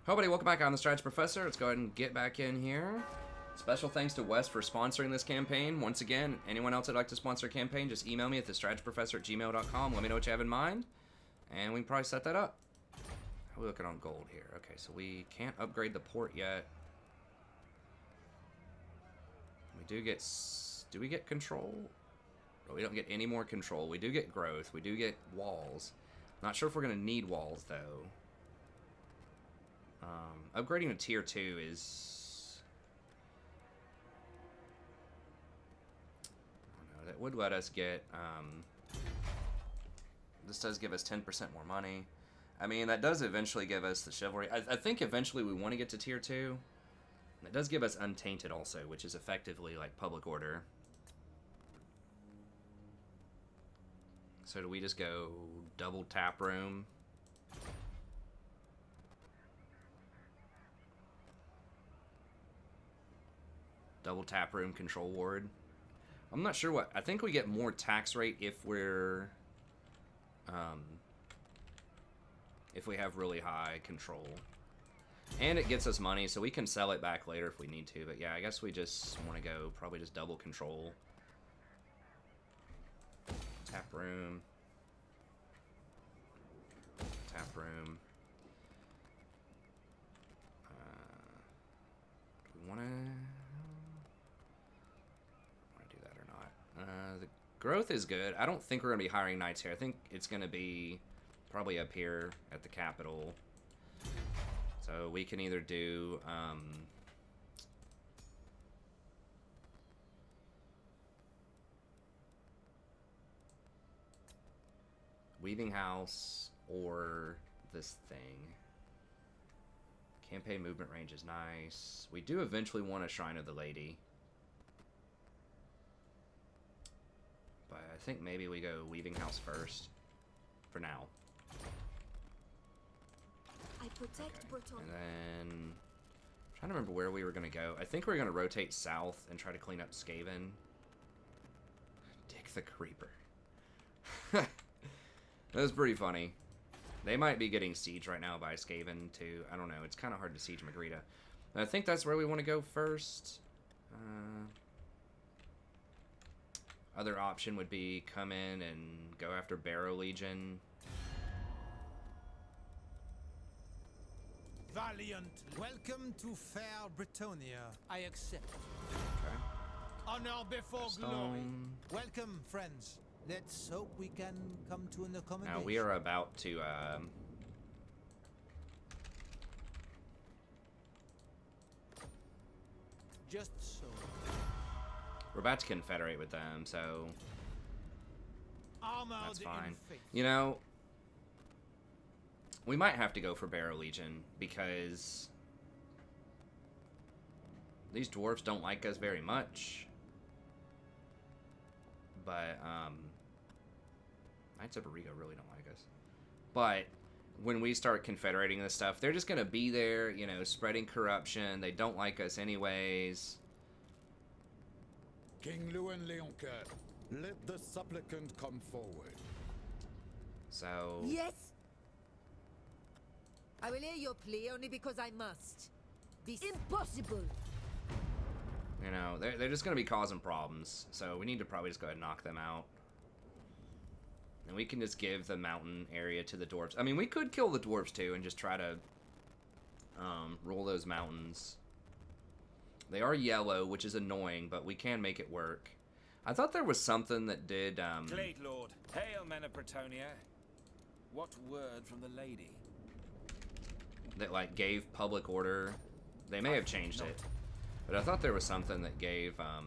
Hello, buddy. Welcome back. I'm the Strategy Professor. Let's go ahead and get back in here. Special thanks to Wes for sponsoring this campaign. Once again, anyone else that'd like to sponsor a campaign, just email me at thestrategyprofessor@gmail.com. Let me know what you have in mind, and we can probably set that up. How are we looking on gold here? Okay, so we can't upgrade the port yet. We do get... Do we get control? No, we don't get any more control. We do get growth. We do get walls. Not sure if we're going to need walls, though. Upgrading to tier 2 is... I don't know, that would let us get... this does give us 10% more money. I mean, that does eventually give us the chivalry. I think eventually we want to get to tier 2. And it does give us untainted also, which is effectively like public order. So do we just go double tap room? Double tap room control ward. I'm not sure what... I think we get more tax rate if we're... if we have really high control. And it gets us money, so we can sell it back later if we need to. But yeah, I guess we just want to go probably just double control. Tap room. Tap room. Do we want to do that or not? The growth is good. I don't think we're going to be hiring knights here. I think it's going to be probably up here at the capital. So we can either do... Weaving House or this thing. Campaign movement range is nice. We do eventually want a Shrine of the Lady. But I think maybe we go Weaving House first. For now. I protect Bretonnia. And then... I'm trying to remember where we were going to go. I think we we're going to rotate south and try to clean up Skaven. Dick the Creeper. That was pretty funny. They might be getting sieged right now by Skaven, too. I don't know. It's kind of hard to siege Magritta. I think that's where we want to go first. Other option would be come in and go after Barrow Legion. Valiant, welcome to fair Bretonnia. I accept. Okay. Honor before Stone. glory. Welcome, friends. Let's hope we can come to an accommodation. Now we are about to just so. we're about to confederate with them, so Armored that's in fine. faith. You know, we might have to go for Barrow Legion because these dwarves don't like us very much. But Knights of Arrigo really don't like us. But when we start confederating this stuff, they're just gonna be there, you know, spreading corruption. They don't like us anyways. King Lewin Leoncoeur, let the supplicant come forward. So Yes. I will hear your plea only because I must. This impossible. you know, they're just gonna be causing problems. So we need to probably just go ahead and knock them out. And we can just give the mountain area to the dwarves. I mean, we could kill the dwarves too and just try to rule those mountains. They are yellow, which is annoying, but we can make it work. I thought there was something that did... Glade Lord, hail men of Bretonnia. What word from the lady? that, like, gave public order. They may have changed it. But I thought there was something that gave... I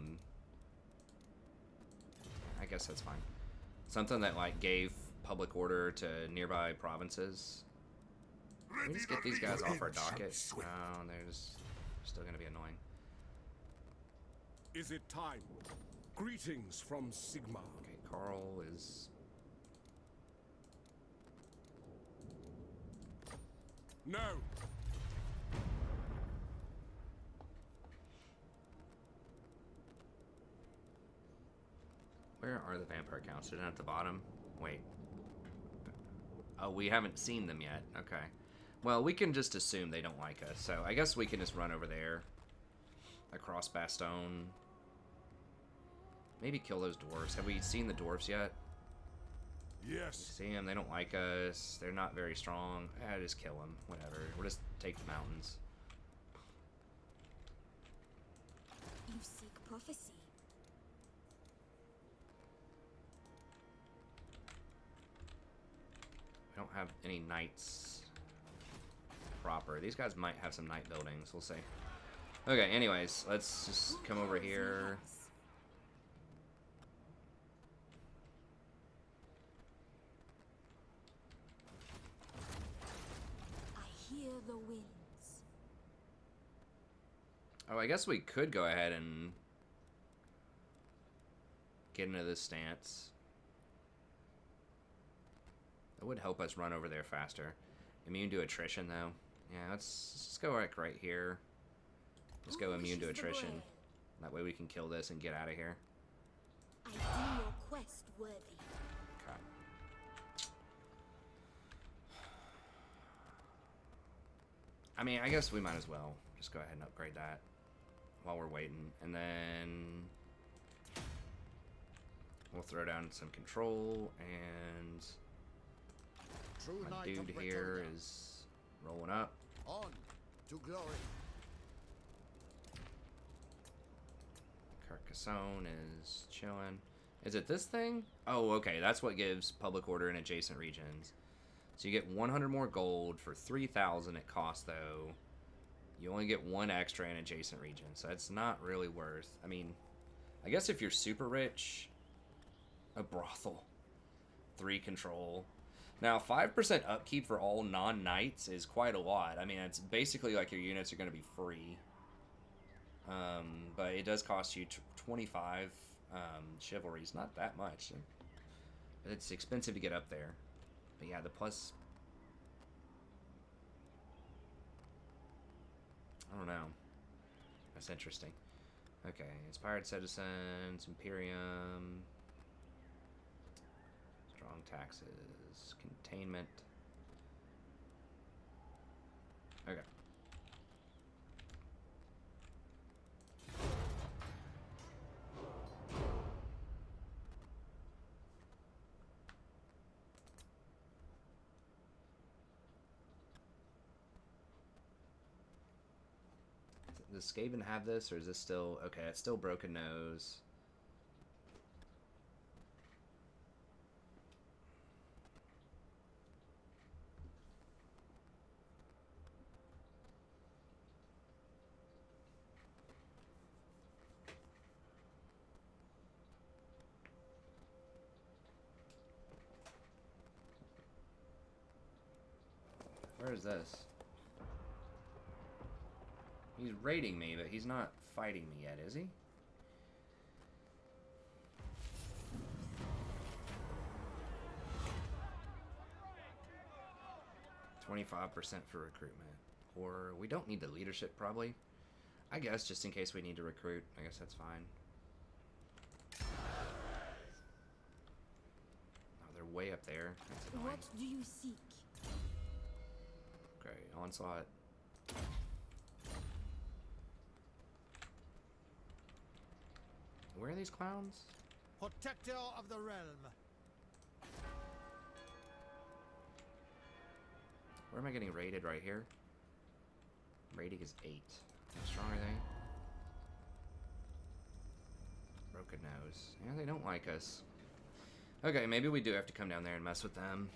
guess that's fine. Something that, like, gave public order to nearby provinces. Can we just get these guys off our docket? No, they're just still going to be annoying. Is it time? Greetings from Sigma. Okay, Carl is... No. Where are the vampire counts? They're down at the bottom? Wait. Oh, we haven't seen them yet. Okay. Well, we can just assume they don't like us, so I guess we can just run over there. Across Bastogne. Maybe kill those dwarves. Have we seen the dwarves yet? Yes. See them, they don't like us. They're not very strong. Just kill them. Whatever. We'll just take the mountains. You seek prophecy. We don't have any knights proper. These guys might have some knight buildings. We'll see. Okay, anyways, let's just come over here. I hear the winds. Oh, I guess we could go ahead and get into this stance. That would help us run over there faster. Immune to attrition, though. Yeah, let's go right here. Just go immune to attrition. That way we can kill this and get out of here. I deem your quest worthy. Okay. I mean, I guess we might as well just go ahead and upgrade that while we're waiting. And then we'll throw down some control, and True my knight of dude here Bretonnia. is rolling up. On to glory. Carcassonne is chilling. Is it this thing? Oh, okay. That's what gives public order in adjacent regions. So you get 100 more gold for 3,000 it costs, though. You only get 1 extra in adjacent regions, so it's not really worth. I mean, I guess if you're super rich, a brothel, 3 control. Now, 5% upkeep for all non-knights is quite a lot. I mean, it's basically like your units are going to be free. But it does cost you 25 chivalry. It's not that much. But it's expensive to get up there. But yeah, the plus... I don't know. That's interesting. Okay, inspired citizens, Imperium, strong taxes, containment. Okay. Does Skaven have this, or is this still... Okay, it's still Broken Nose. Where is this? He's raiding me, but he's not fighting me yet, is he? $25% for recruitment. Or we don't need the leadership, probably. I guess, just in case we need to recruit. I guess that's fine. Oh, they're way up there. That's annoying. What do you seek? Okay, onslaught. Where are these clowns? Protector of the realm. Where am I getting raided? Right here? Rating is 8. How strong are they? Broken Nose. Yeah, they don't like us. Okay, maybe we do have to come down there and mess with them.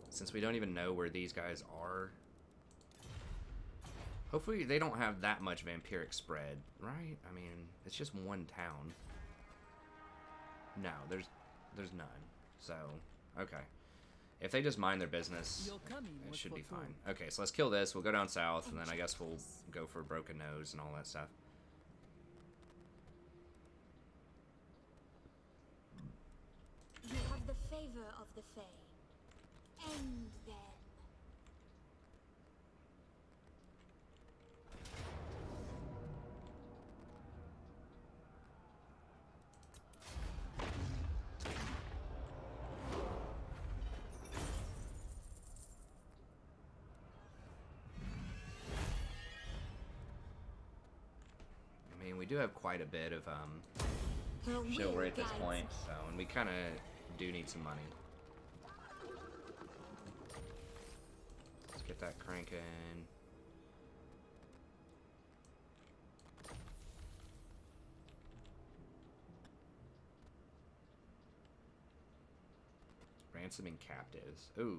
Since we don't even know where these guys are. Hopefully they don't have that much vampiric spread, right? I mean, it's just one town. No, there's none. So, okay. If they just mind their business, it should be fine. Okay, so let's kill this. We'll go down south, and then I guess we'll go for Broken Nose and all that stuff. You have the favor of the Fay. End them. do have quite a bit of Her chivalry will at this guides point, me. so, and we kind of do need some money. Let's get that cranking. Ransoming captives. Ooh.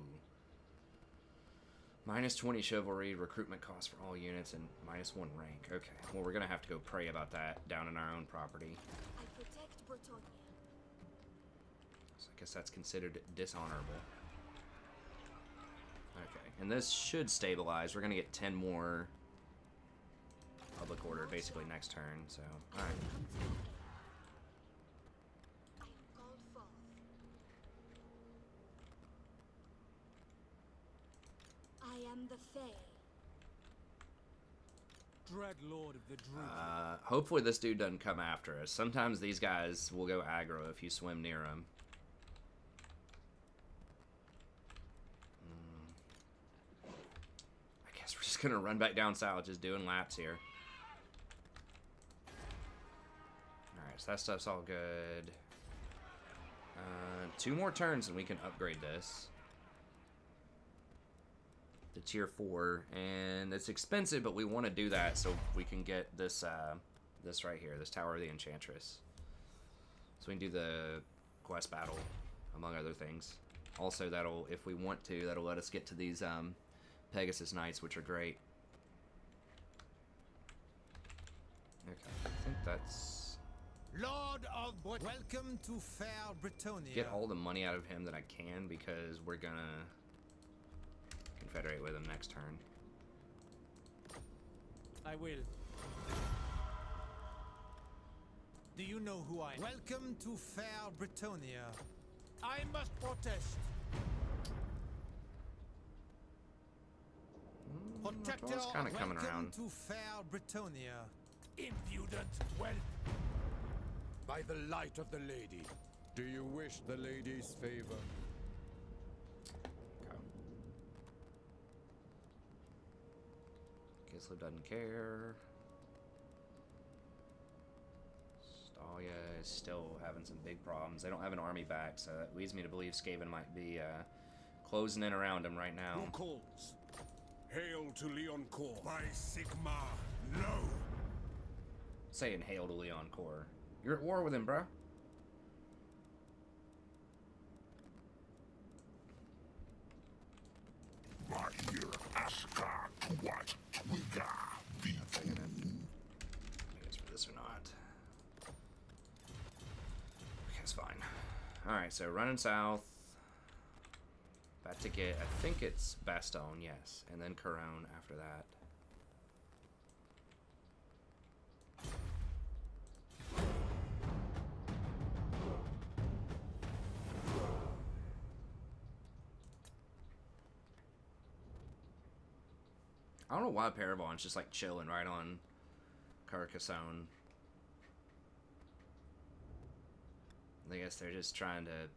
Minus 20 chivalry, recruitment cost for all units, and minus 1 rank. Okay, well, we're gonna have to go pray about that down in our own property. I protect Bretonnia. So I guess that's considered dishonorable. Okay, and this should stabilize. We're gonna get 10 more public order basically next turn, so, alright. Come to my aid. I am called forth. I am the Fay. Dread Lord of the Druid. Hopefully this dude doesn't come after us. Sometimes these guys will go aggro if you swim near them. I guess we're just gonna run back down south, just doing laps here. Alright, so that stuff's all good. 2 more turns and we can upgrade this to tier 4, and it's expensive, but we want to do that so we can get this this right here, this Tower of the Enchantress. So we can do the quest battle, among other things. Also, that'll, if we want to, that'll let us get to these Pegasus Knights, which are great. Okay, I think that's... Lord of welcome to fair Bretonnia. Get all the money out of him that I can, because we're gonna confederate with him next turn. I will. Do you know who I am? Welcome to fair Bretonnia. I must protest. Protector, It's kind of coming welcome around. to fair Bretonnia. Impudent whelp! By the light of the lady. Do you wish the lady's favor? Okay. Gislev doesn't care. Stallia is still having some big problems. They don't have an army back, so that leads me to believe Skaven might be closing in around him right now. Who calls? Hail to Leoncourt. By Sigma, no! Saying hail to Leon Core. You're at war with him, bro. I guess for this or not. Okay, it's fine. Alright, so running south. About to get, I think it's Bastogne, yes. And then Couronne after that. I don't know why Paravon's just like chilling right on Carcassonne. I guess they're just trying to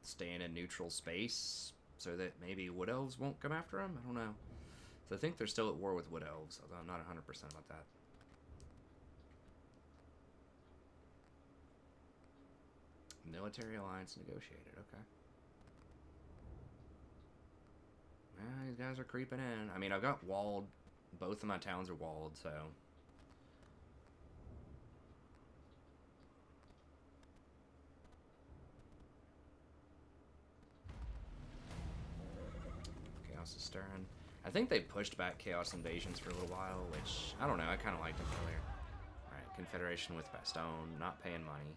stay in a neutral space so that maybe Wood Elves won't come after them? I don't know. So I think they're still at war with Wood Elves, although I'm not 100% about that. Military alliance negotiated, okay. Yeah, these guys are creeping in. I mean, I've got walled. Both of my towns are walled, so. Chaos is stirring. I think they pushed back Chaos Invasions for a little while, which, I don't know, I kind of liked them earlier. Alright, Confederation with Bastogne, not paying money.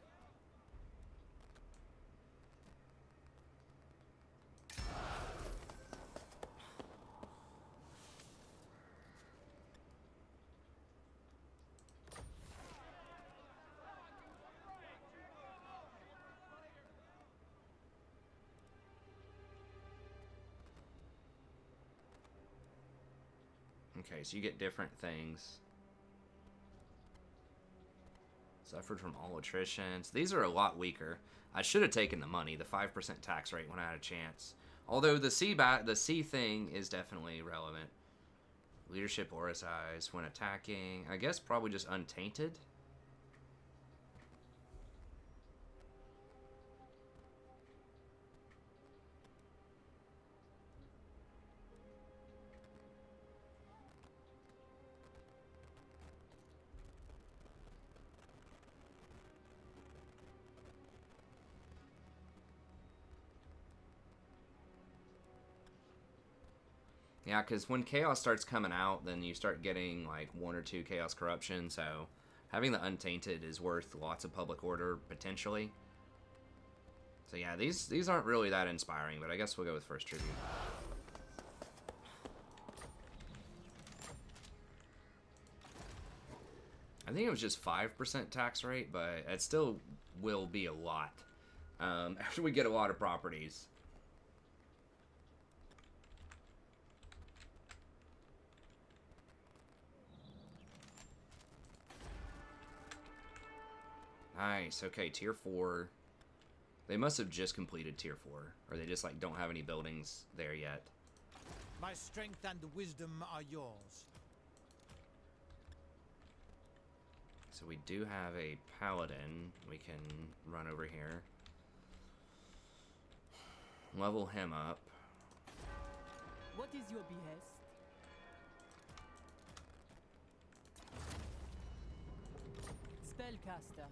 Okay, so you get different things. Suffered from all attritions. These are a lot weaker. I should have taken the money. The 5% tax rate when I had a chance. Although the C thing is definitely relevant. Leadership aura size when attacking. I guess probably just untainted. Yeah, because when chaos starts coming out, then you start getting like 1 or 2 chaos corruption, so having the untainted is worth lots of public order, potentially. So yeah, these aren't really that inspiring, but I guess we'll go with first tribute. I think it was just 5% tax rate, but it still will be a lot after we get a lot of properties. Nice. Okay, tier 4. They must have just completed tier 4, or they just like don't have any buildings there yet. My strength and wisdom are yours. So we do have a paladin. We can run over here. Level him up. What is your behest? Spellcaster.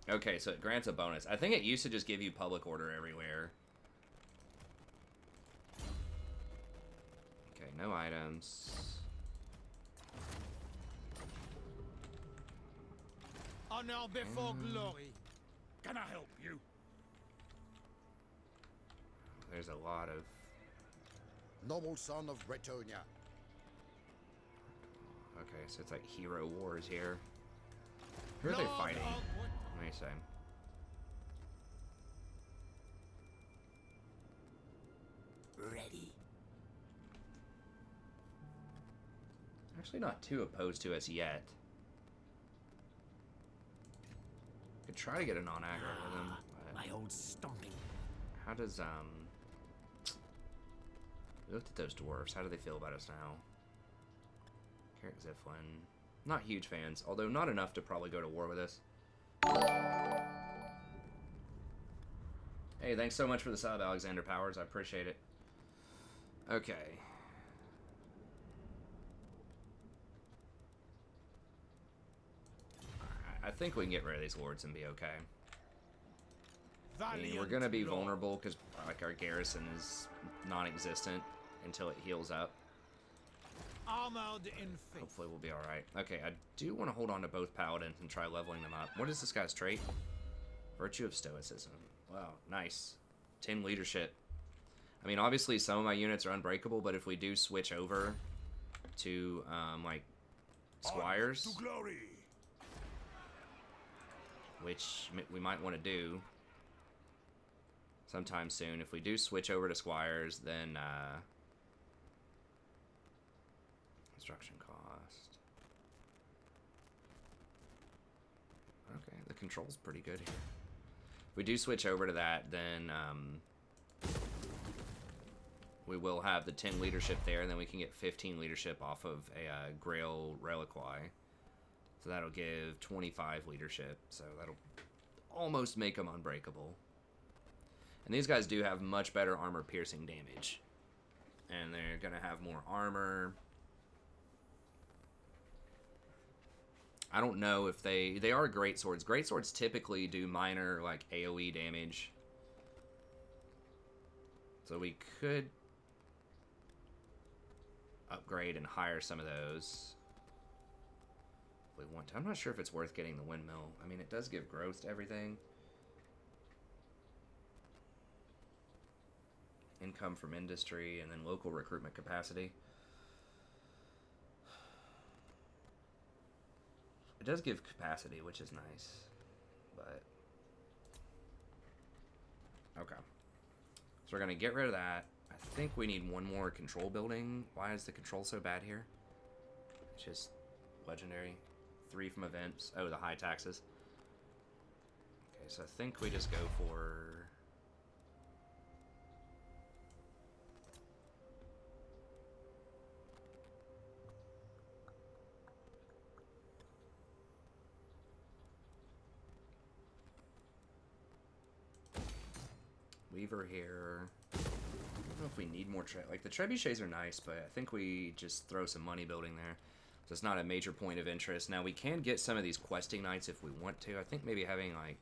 Okay, so it grants a bonus. I think it used to just give you public order everywhere. Okay, no items. Honor before glory. Can I help you? There's a lot of... Noble son of Bretonnia. Okay, so it's like hero wars here. Who are they Lord fighting? of what- Let me say. Ready. Actually not too opposed to us yet. Could try to get a non-aggro with him. But My old stomping. how does, we looked at those dwarves. How do they feel about us now? Carrick Ziflin. Not huge fans, although not enough to probably go to war with us. Hey, thanks so much for the sub, Alexander Powers. I appreciate it. Okay. I think we can get rid of these lords and be okay. I mean, we're gonna be Valiant vulnerable because like our garrison is non-existent until it heals up. Armored in faith. Hopefully we'll be alright. Okay, I do want to hold on to both paladins and try leveling them up. What is this guy's trait? Virtue of Stoicism. Wow, nice. 10 leadership. I mean, obviously some of my units are unbreakable, but if we do switch over to, like, squires, To glory. which we might want to do sometime soon. If we do switch over to squires, then, construction cost. Okay, the control's pretty good here. If we do switch over to that, then we will have the 10 leadership there, and then we can get 15 leadership off of a Grail Reliquy. So that'll give 25 leadership, so that'll almost make them unbreakable. And these guys do have much better armor-piercing damage. And they're going to have more armor. I don't know if they are great swords. Great swords typically do minor like AoE damage. So we could upgrade and hire some of those if we want to. I'm not sure if it's worth getting the windmill. I mean, it does give growth to everything. Income from industry and then local recruitment capacity. It does give capacity, which is nice, but okay. So we're gonna get rid of that. I think we need one more control building. Why is the control so bad here? It's just legendary. 3 from events. Oh, the high taxes. Okay, so I think we just go for Weaver here. I don't know if we need more like the trebuchets are nice, but I think we just throw some money building there. So it's not a major point of interest. Now we can get some of these questing knights if we want to. I think maybe having like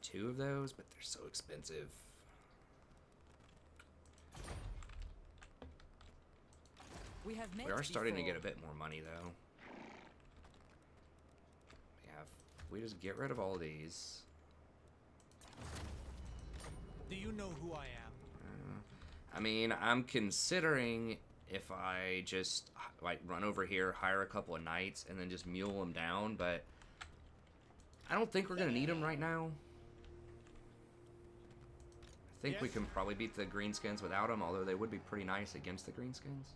2 of those, but they're so expensive. We are starting to get a bit more money though. We just get rid of all of these. Do you know who I am? I mean, I'm considering if I just like run over here, hire a couple of knights, and then just mule them down, but I don't think we're gonna need them right now. I think we can probably beat the greenskins without them, although they would be pretty nice against the greenskins.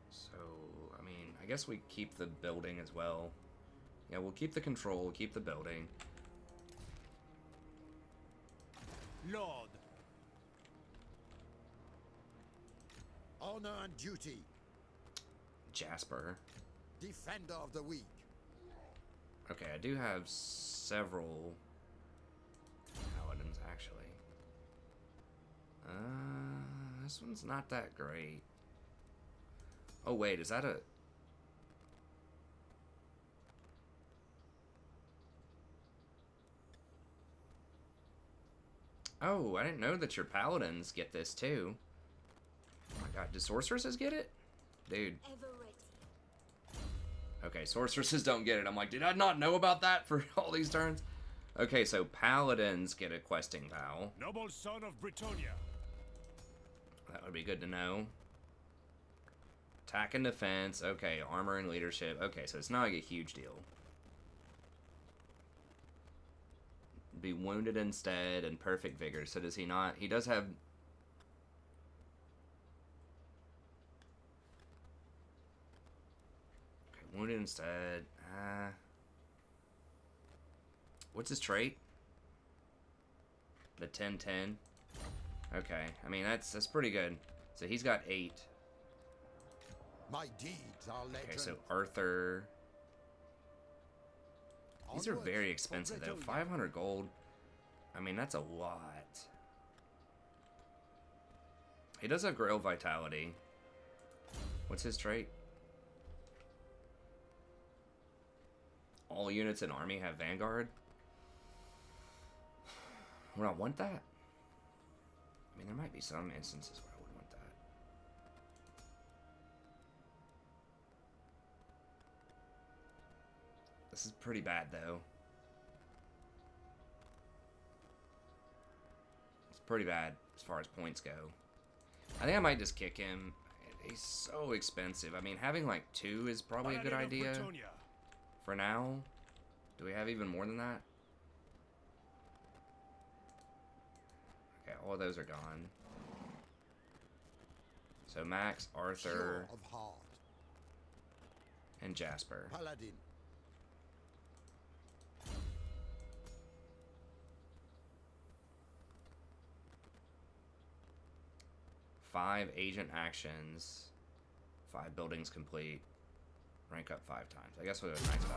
So, I mean, I guess we keep the building as well. Yeah, we'll keep the control, we'll keep the building. Lord. Honor and duty. Jasper. Defender of the weak. Okay, I do have several paladins, actually. This one's not that great. Oh, wait, is that a... Oh, I didn't know that your paladins get this, too. Oh my god, do sorceresses get it? Dude. Ever ready. Okay, sorceresses don't get it. I'm like, did I not know about that for all these turns? Okay, so paladins get a questing vow. Noble son of Bretonnia. That would be good to know. Attack and defense. Okay, armor and leadership. Okay, so it's not like a huge deal. Be wounded instead and perfect vigor. So does he not? He does have... Okay, wounded instead. What's his trait? The 10-10. Okay, I mean that's pretty good. So he's got 8. My deeds are legend. Okay, so Arthur. These are very expensive though. 500 gold. I mean, that's a lot. He does have Grail Vitality. What's his trait? All units in army have Vanguard. Would I want that? I mean, there might be some instances where I would want that. This is pretty bad, though. It's pretty bad as far as points go. I think I might just kick him. He's so expensive. I mean, having like 2 is probably a good idea for now. Do we have even more than that? Okay, all of those are gone. So Max, Arthur, Pure of heart. and Jasper. Paladin. Five agent actions, 5 buildings complete, rank up 5 times. I guess we'll go with Knight's Vow.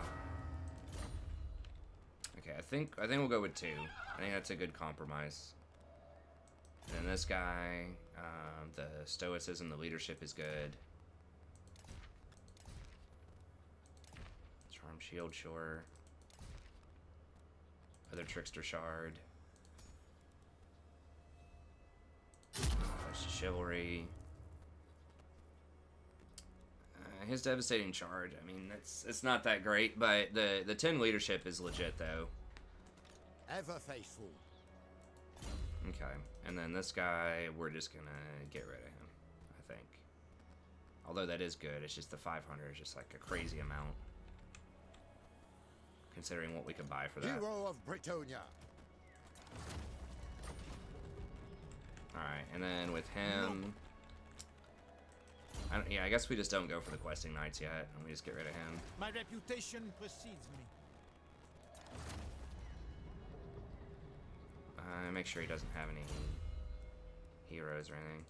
Okay, I think we'll go with 2. I think that's a good compromise. And then this guy, the stoicism, the leadership is good. Charm shield, sure. Other trickster shard. Chivalry. His devastating charge. I mean, it's not that great, but the 10 leadership is legit though. Ever faithful. Okay, and then this guy, we're just gonna get rid of him, I think. Although that is good, it's just the 500 is just like a crazy amount, considering what we could buy for that. Hero of Bretonnia. Alright, and then with him... yeah, I guess we just don't go for the questing knights yet, and we just get rid of him. My reputation precedes me. Make sure he doesn't have any heroes or anything.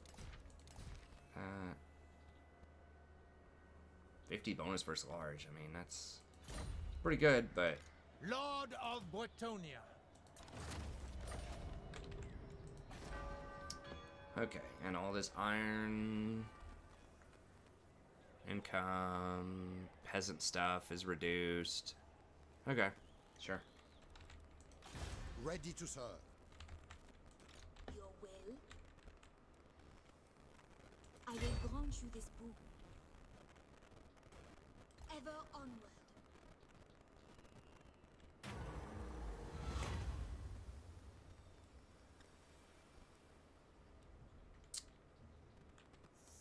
50 bonus versus large. I mean, that's pretty good, but Lord of Bretonnia. okay. And all this iron income, peasant stuff is reduced. Okay, sure. Ready to serve. Your will? I will grant you this boon. Ever onward.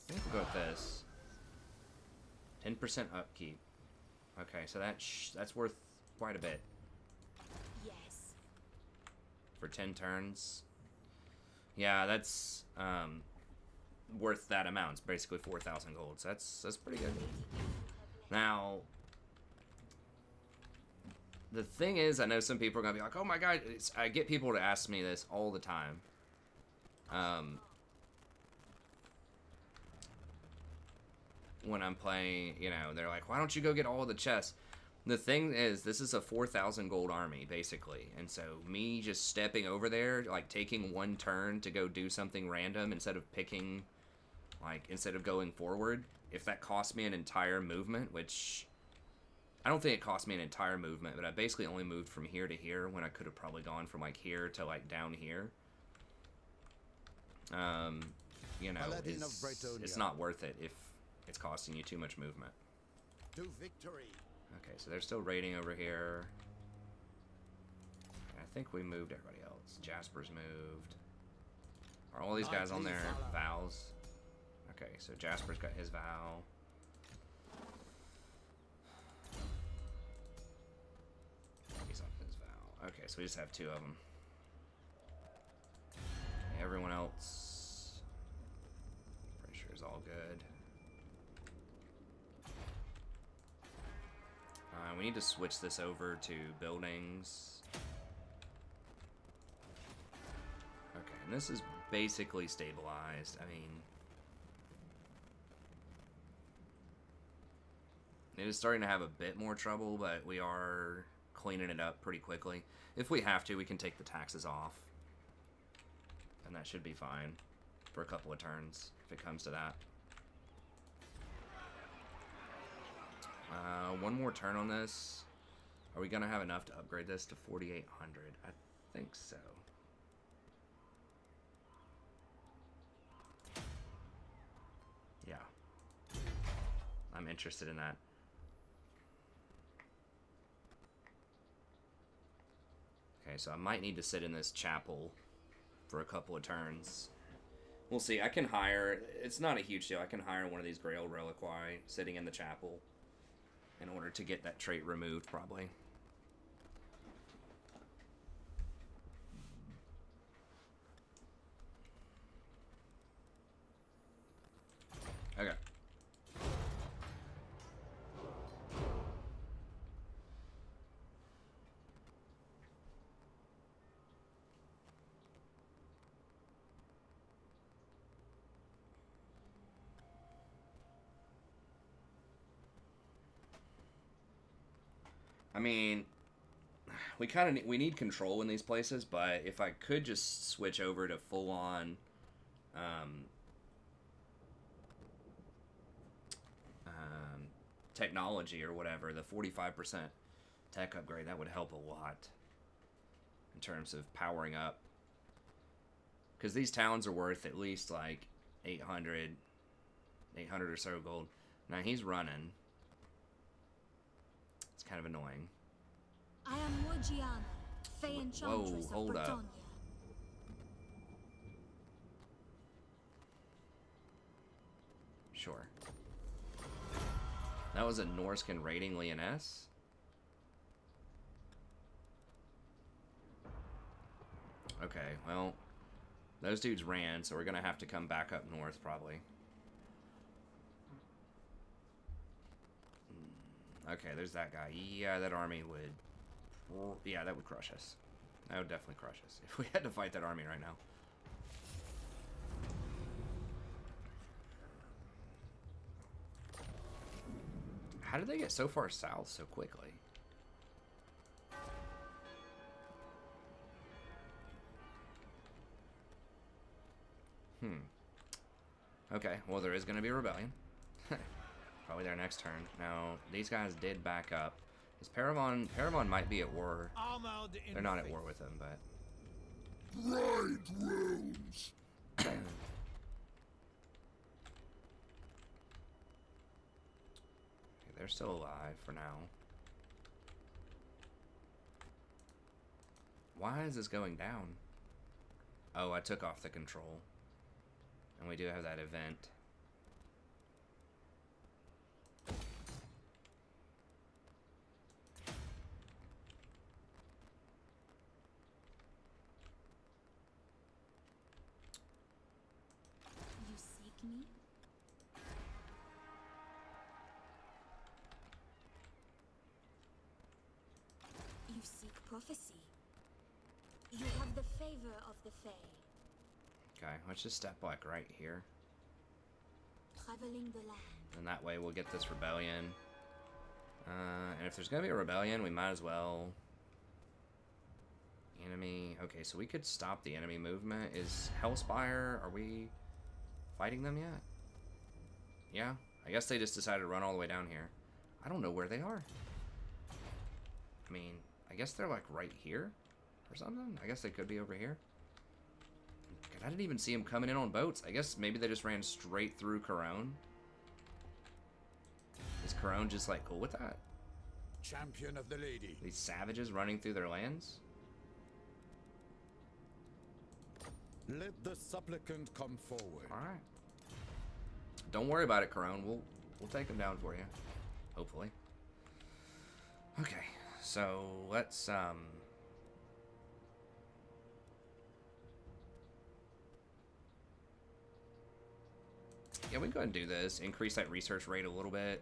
I think we'll go with this. 10% upkeep. Okay, so that's worth quite a bit Yes. for 10 turns. Yeah, that's worth that amount. It's basically 4,000 gold. So that's pretty good. Now, the thing is, I know some people are gonna be like, "Oh my god!" I get people to ask me this all the time. When I'm playing, you know, they're like, "Why don't you go get all the chests?" The thing is, this is a 4,000 gold army, basically. And so me just stepping over there, like taking one turn to go do something random instead of picking, like, instead of going forward, if that cost me an entire movement, which I don't think it cost me an entire movement, but I basically only moved from here to here when I could have probably gone from, like, here to, like, down here. You know, Paladin of Bretonnia. it's not worth it if it's costing you too much movement. To victory. Okay, so they're still raiding over here. I think we moved everybody else. Jasper's moved. Are all these guys on their vows? Okay, so Jasper's got his vow. He's on his vow. Okay, so we just have 2 of them. Okay, everyone else, pretty sure is all good. We need to switch this over to buildings. Okay, and this is basically stabilized. I mean, it is starting to have a bit more trouble, but we are cleaning it up pretty quickly. If we have to, we can take the taxes off. And that should be fine for a couple of turns, if it comes to that. One more turn on this. Are we gonna have enough to upgrade this to 4,800? I think so. Yeah. I'm interested in that. Okay, so I might need to sit in this chapel for a couple of turns. We'll see. I can hire... It's not a huge deal. I can hire one of these Grail Reliquae sitting in the chapel in order to get that trait removed, probably. Okay. I mean, we need control in these places, but if I could just switch over to full on technology or whatever, the 45% tech upgrade, that would help a lot in terms of powering up, because these towns are worth at least like 800 or so gold. Now he's running. It's kind of annoying. I am Morgiana, Fay Enchantress of hold up. Bretonnia. Sure. That was a Norscan raiding Leoness? Okay, well, those dudes ran, so we're gonna have to come back up north, probably. Okay, there's that guy. Yeah, that army would... Yeah, that would crush us. That would definitely crush us if we had to fight that army right now. How did they get so far south so quickly? Okay, well there is going to be a rebellion. Probably their next turn. Now, these guys did back up. Is Paravon might be at war. Armored in They're not at faith. war with him, but... Bride realms. Okay, they're still alive for now. Why is this going down? Oh, I took off the control. And we do have that event. You seek me? You seek prophecy. You have the favor of the Fae. Okay, let's just step like right here. Traveling the land. And that way we'll get this rebellion. And if there's gonna be a rebellion, we might as well... Enemy... Okay, so we could stop the enemy movement. Is Hellspire... Are we fighting them yet? Yeah? I guess they just decided to run all the way down here. I don't know where they are. I mean, I guess they're like right here or something. I guess they could be over here. God, I didn't even see them coming in on boats. I guess maybe they just ran straight through Corone. Is Corone just like cool with that? Champion of the lady. These savages running through their lands? Let the supplicant come forward. Alright. Don't worry about it, Corone. We'll take them down for you. Hopefully. Okay, so let's yeah, we can go ahead and do this. Increase that research rate a little bit.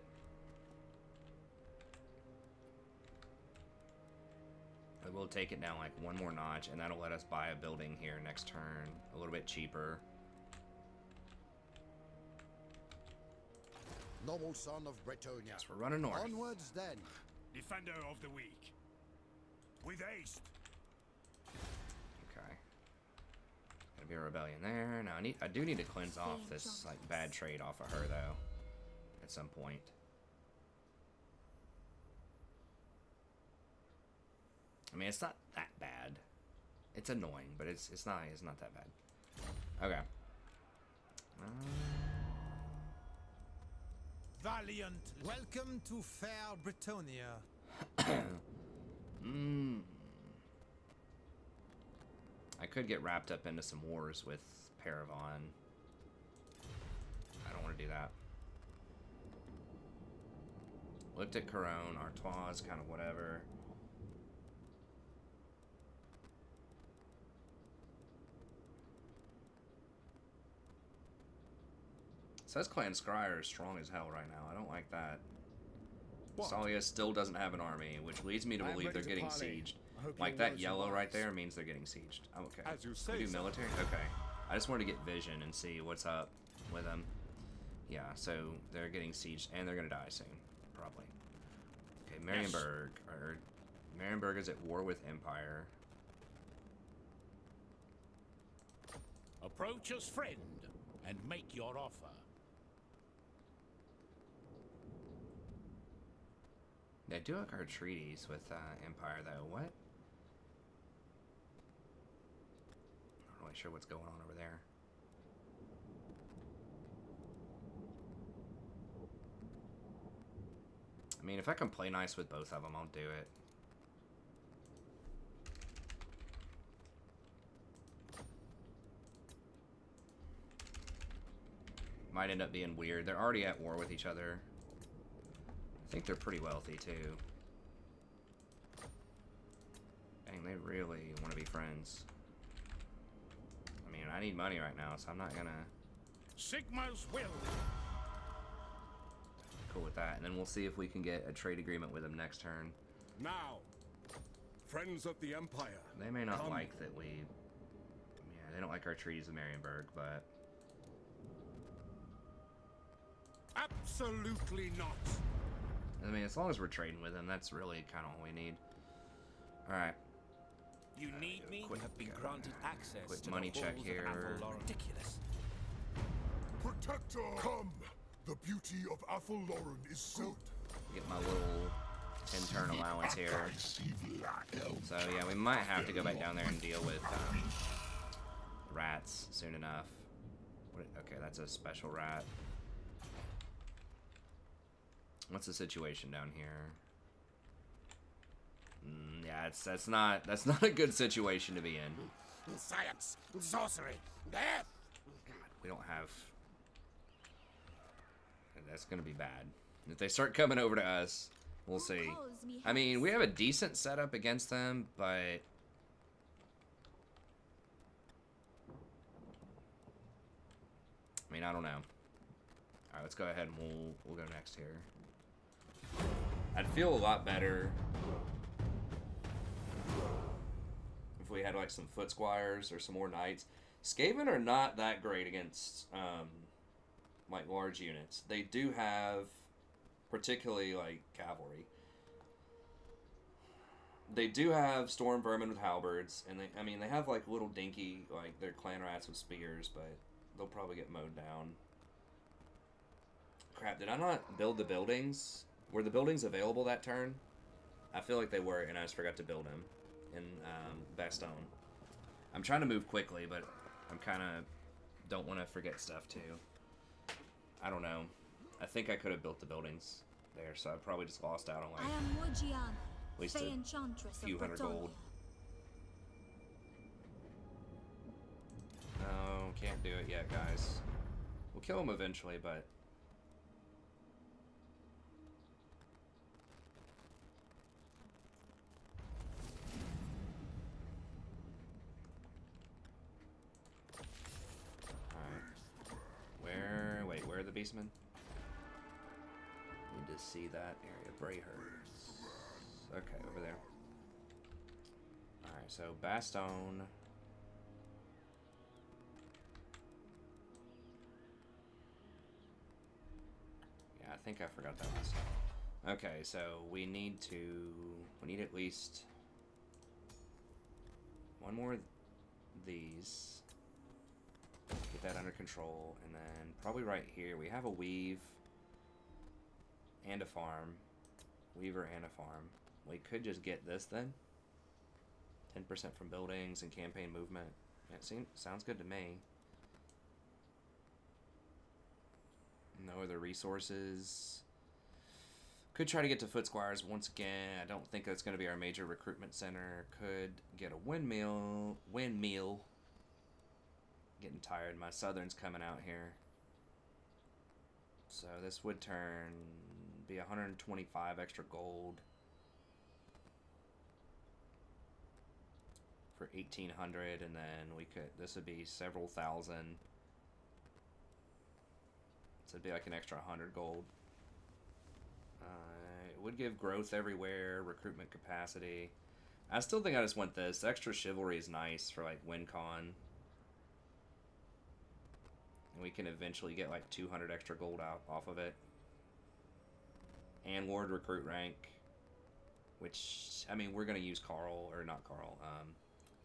I will take it down like one more notch, and that'll let us buy a building here next turn a little bit cheaper. Noble son of Bretonnia. Yes, we're running north. Onwards then. Defender of the weak. With haste. Okay. Gonna be a rebellion there. Now I do need to cleanse off this like bad trade off of her though. At some point. I mean, it's not that bad. It's annoying, but it's not that bad. Okay. Valiant. Welcome to fair Bretonnia. I could get wrapped up into some wars with Paravon. I don't want to do that. Looked at Corone, Artois is kind of whatever. Says Clan Scryer is strong as hell right now. I don't like that. What? Salia still doesn't have an army, which leads me to I am believe ready they're to getting parley. sieged. I hope Like your that words yellow are right wise. there means they're getting sieged. Oh, okay. As you We say, do sir. military? Okay. I just wanted to get vision and see what's up with them. Yeah, so they're getting sieged and they're gonna die soon, probably. Okay, Marienburg. Or Marienburg is at war with Empire. Approach us, friend, and make your offer. They do like our treaties with Empire though. What? Not really sure what's going on over there. I mean, if I can play nice with both of them, I'll do it. Might end up being weird. They're already at war with each other. I think they're pretty wealthy, too. Dang, they really want to be friends. I mean, I need money right now, so I'm not gonna... Sigma's will. Cool with that. And then we'll see if we can get a trade agreement with them next turn. Now, friends of the Empire. They may not come. like that we... Yeah, they don't like our treaties of Marienburg, but... Absolutely not. I mean, as long as we're trading with them, that's really kind of all we need. Alright. You need me? quick, You have been granted access quick to money the check halls here. of Avalon. Ridiculous. Protector! Come! The beauty of Athelloren is so... Get my little intern allowance here. So yeah, we might have to go back down there and deal with rats soon enough. Okay, that's a special rat. What's the situation down here? Yeah, that's not a good situation to be in. Science, sorcery, death. God, we don't have. That's gonna be bad. If they start coming over to us, we'll see. I mean, we have a decent setup against them, but I mean, I don't know. All right, let's go ahead and we'll go next here. I'd feel a lot better if we had like some foot squires or some more knights. Skaven are not that great against like large units. They do have, particularly like cavalry. They do have storm vermin with halberds, and they have like little dinky like their clan rats with spears, but they'll probably get mowed down. Crap! Did I not build the buildings? Were the buildings available that turn? I feel like they were, and I just forgot to build them in Bastogne. I'm trying to move quickly, but I'm kind of don't want to forget stuff too. I don't know. I think I could have built the buildings there, so I probably just lost out on like I am Wargiana, at least Fay a Enchantress few of hundred Bretonnia. gold. No, can't do it yet, guys. We'll kill him eventually, but where are the beastmen? Need to see that area. Brayherds. Okay, over there. Alright, so Bastogne. Yeah, I think I forgot that last time. Okay, so we need at least one more of these. Get that under control, and then probably right here we have a weave and a farm. Weaver and a farm. We could just get this then. 10% from buildings and campaign movement. It sounds good to me. No other resources. Could try to get to Foot Squires once again. I don't think that's going to be our major recruitment center. Could get a windmill. Getting tired. My southern's coming out here. So this would be 125 extra gold for 1,800, and then this would be several thousand. So it'd be like an extra 100 gold. It would give growth everywhere, recruitment capacity. I still think I just want this. Extra chivalry is nice for like WinCon. And we can eventually get like 200 extra gold out off of it. And Lord Recruit rank. Which, I mean, we're going to use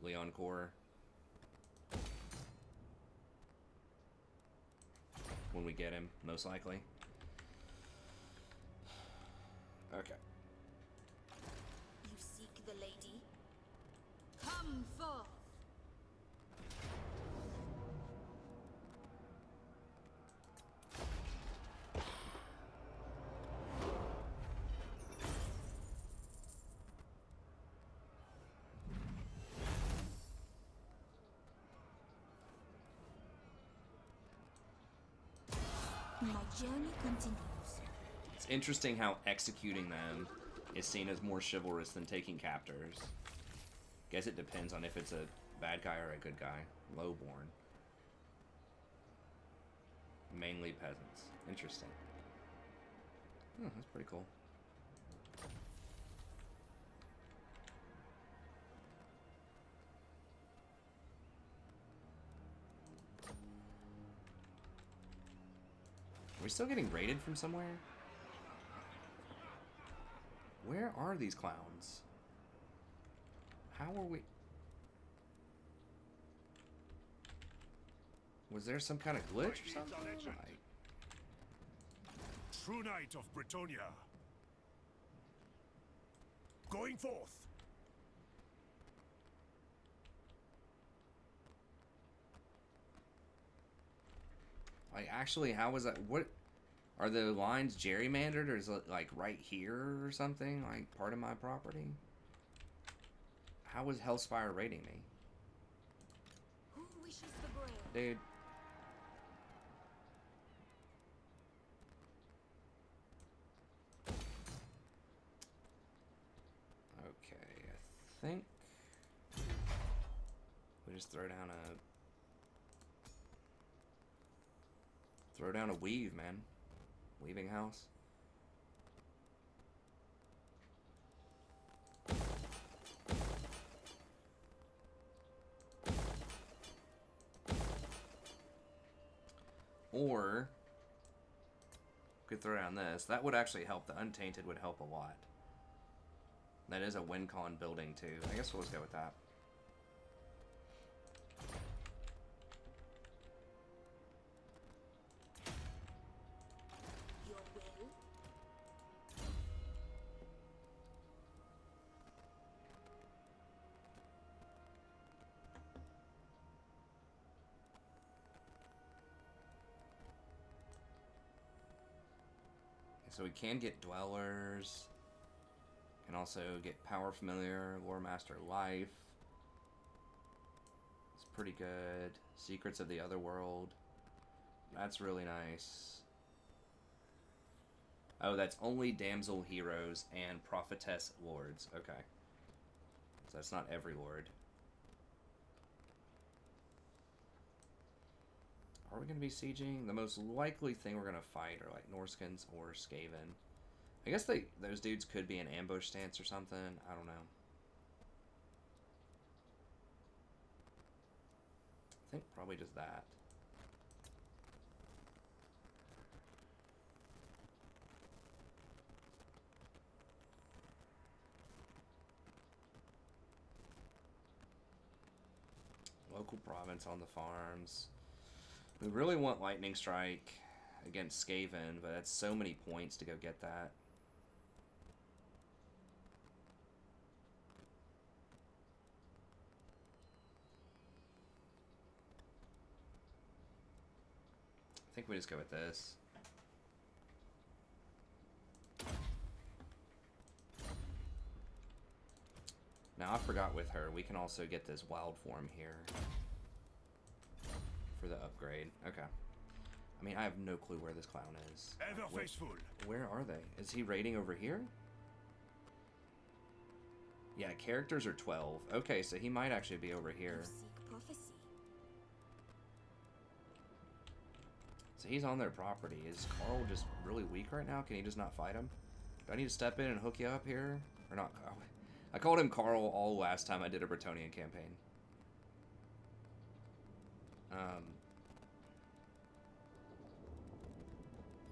Leon Core. When we get him, most likely. Okay. You seek the lady? Come forth! My journey continues. It's interesting how executing them is seen as more chivalrous than taking captors. Guess it depends on if it's a bad guy or a good guy. Lowborn. Mainly peasants. Interesting. Oh, that's pretty cool. Are we still getting raided from somewhere? Where are these clowns? How are we... Was there some kind of glitch or something? Like, True Knight of Bretonnia. Going forth. actually, how was that? What are the lines gerrymandered, or is it like right here or something? Like part of my property? How was Hellspire rating me? Who wishes the braille? Dude. Okay, I think we just throw down a weave, man. Weaving house. Or we could throw down this. That would actually help. The Untainted would help a lot. That is a WinCon building too. I guess we'll just go with that. Your will? So we can get Dwellers. Can also get Power Familiar, Lore Master Life. It's pretty good. Secrets of the Otherworld. That's really nice. Oh, that's only Damsel Heroes and Prophetess Lords. Okay. So that's not every Lord. Are we going to be sieging? The most likely thing we're going to fight are like Norskins or Skaven. I guess those dudes could be in ambush stance or something. I don't know. I think probably just that. Local province on the farms. We really want Lightning Strike against Skaven, but that's so many points to go get that. I think we just go with this. Now I forgot with her, we can also get this wild form here for the upgrade. Okay. I mean, I have no clue where this clown is. Ever faithful. Where are they? Is he raiding over here? Yeah, characters are 12. Okay, so he might actually be over here. You seek prophecy. So he's on their property. Is Carl just really weak right now? Can he just not fight him? Do I need to step in and hook you up here? Or not? Oh, I called him Carl all last time I did a Bretonnian campaign.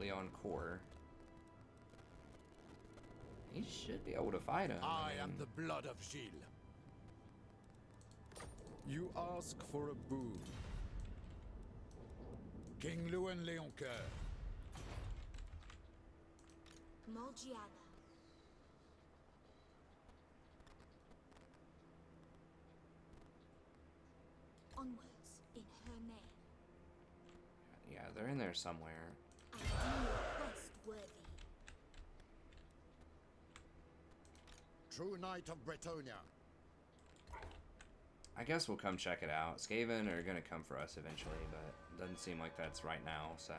Leon Core. He should be able to fight him. I am the blood of Gilles. You ask for a boon. King Louis Leoncoeur. Morgiana. Onwards, in her name. Yeah, they're in there somewhere. I deem your quest worthy. True Knight of Bretonnia. I guess we'll come check it out. Skaven are gonna come for us eventually, but doesn't seem like that's right now, so.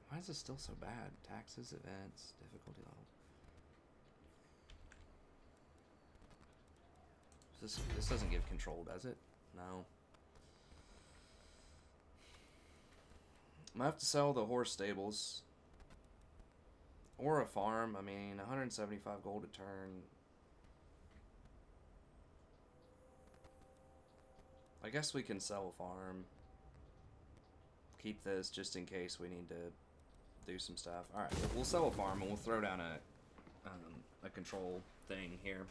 Why is this still so bad? Taxes, events, difficulty level. This doesn't give control, does it? No. I'm gonna have to sell the horse stables. Or a farm. I mean, 175 gold a turn. I guess we can sell a farm. Keep this just in case we need to do some stuff. Alright, we'll sell a farm and we'll throw down a control thing here.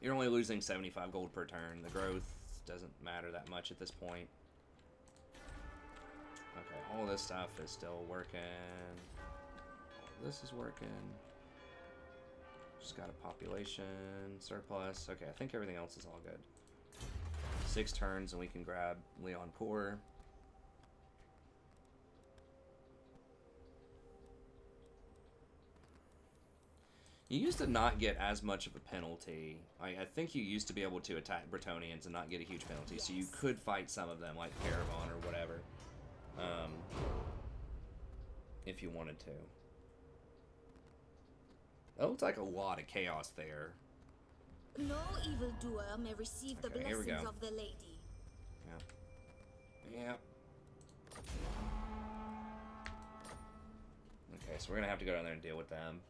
You're only losing 75 gold per turn. The growth doesn't matter that much at this point. Okay, all this stuff is still working. All this is working. Just got a population surplus. Okay, I think everything else is all good. 6 turns and we can grab Leon Core. You used to not get as much of a penalty. I think you used to be able to attack Bretonians and not get a huge penalty, so you could fight some of them, like Caravan or whatever, if you wanted to. That looks like a lot of chaos there. No evildoer may receive the Okay, here we blessings go. of the lady. Yeah. Yeah. Okay, so we're gonna have to go down there and deal with them.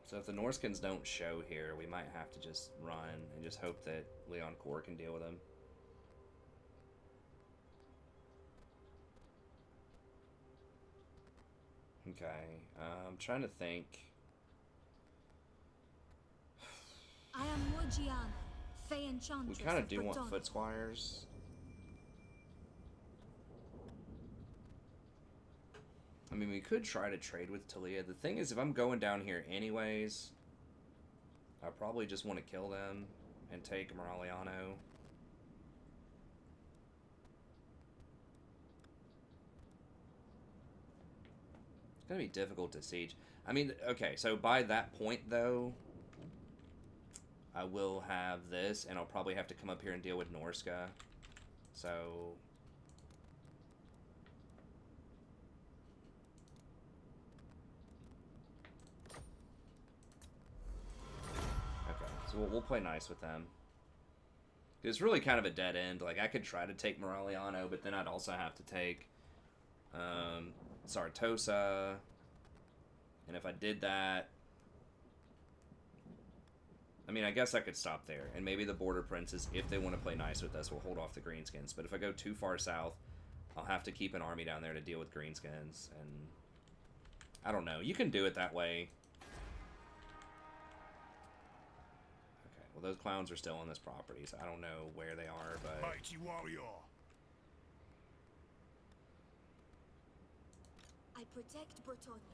So if the Norskins don't show here, we might have to just run and just hope that Leon Core can deal with them. Okay, I'm trying to think. I am Morgiana, Fay Enchantress. We kind of do want Bretonnia. foot squires. I mean, we could try to trade with Talia. The thing is, if I'm going down here anyways, I probably just want to kill them and take Moraliano. It's going to be difficult to siege. I mean, okay, so by that point, though, I will have this, and I'll probably have to come up here and deal with Norska. So... So we'll play nice with them. It's really kind of a dead end. Like, I could try to take Moraliano, but then I'd also have to take Sartosa. And if I did that... I mean, I guess I could stop there. And maybe the Border Princes, if they want to play nice with us, will hold off the Greenskins. But if I go too far south, I'll have to keep an army down there to deal with Greenskins. And I don't know. You can do it that way. Well, those clowns are still on this property, so I don't know where they are, but... Mighty warrior. I protect Bretonnia.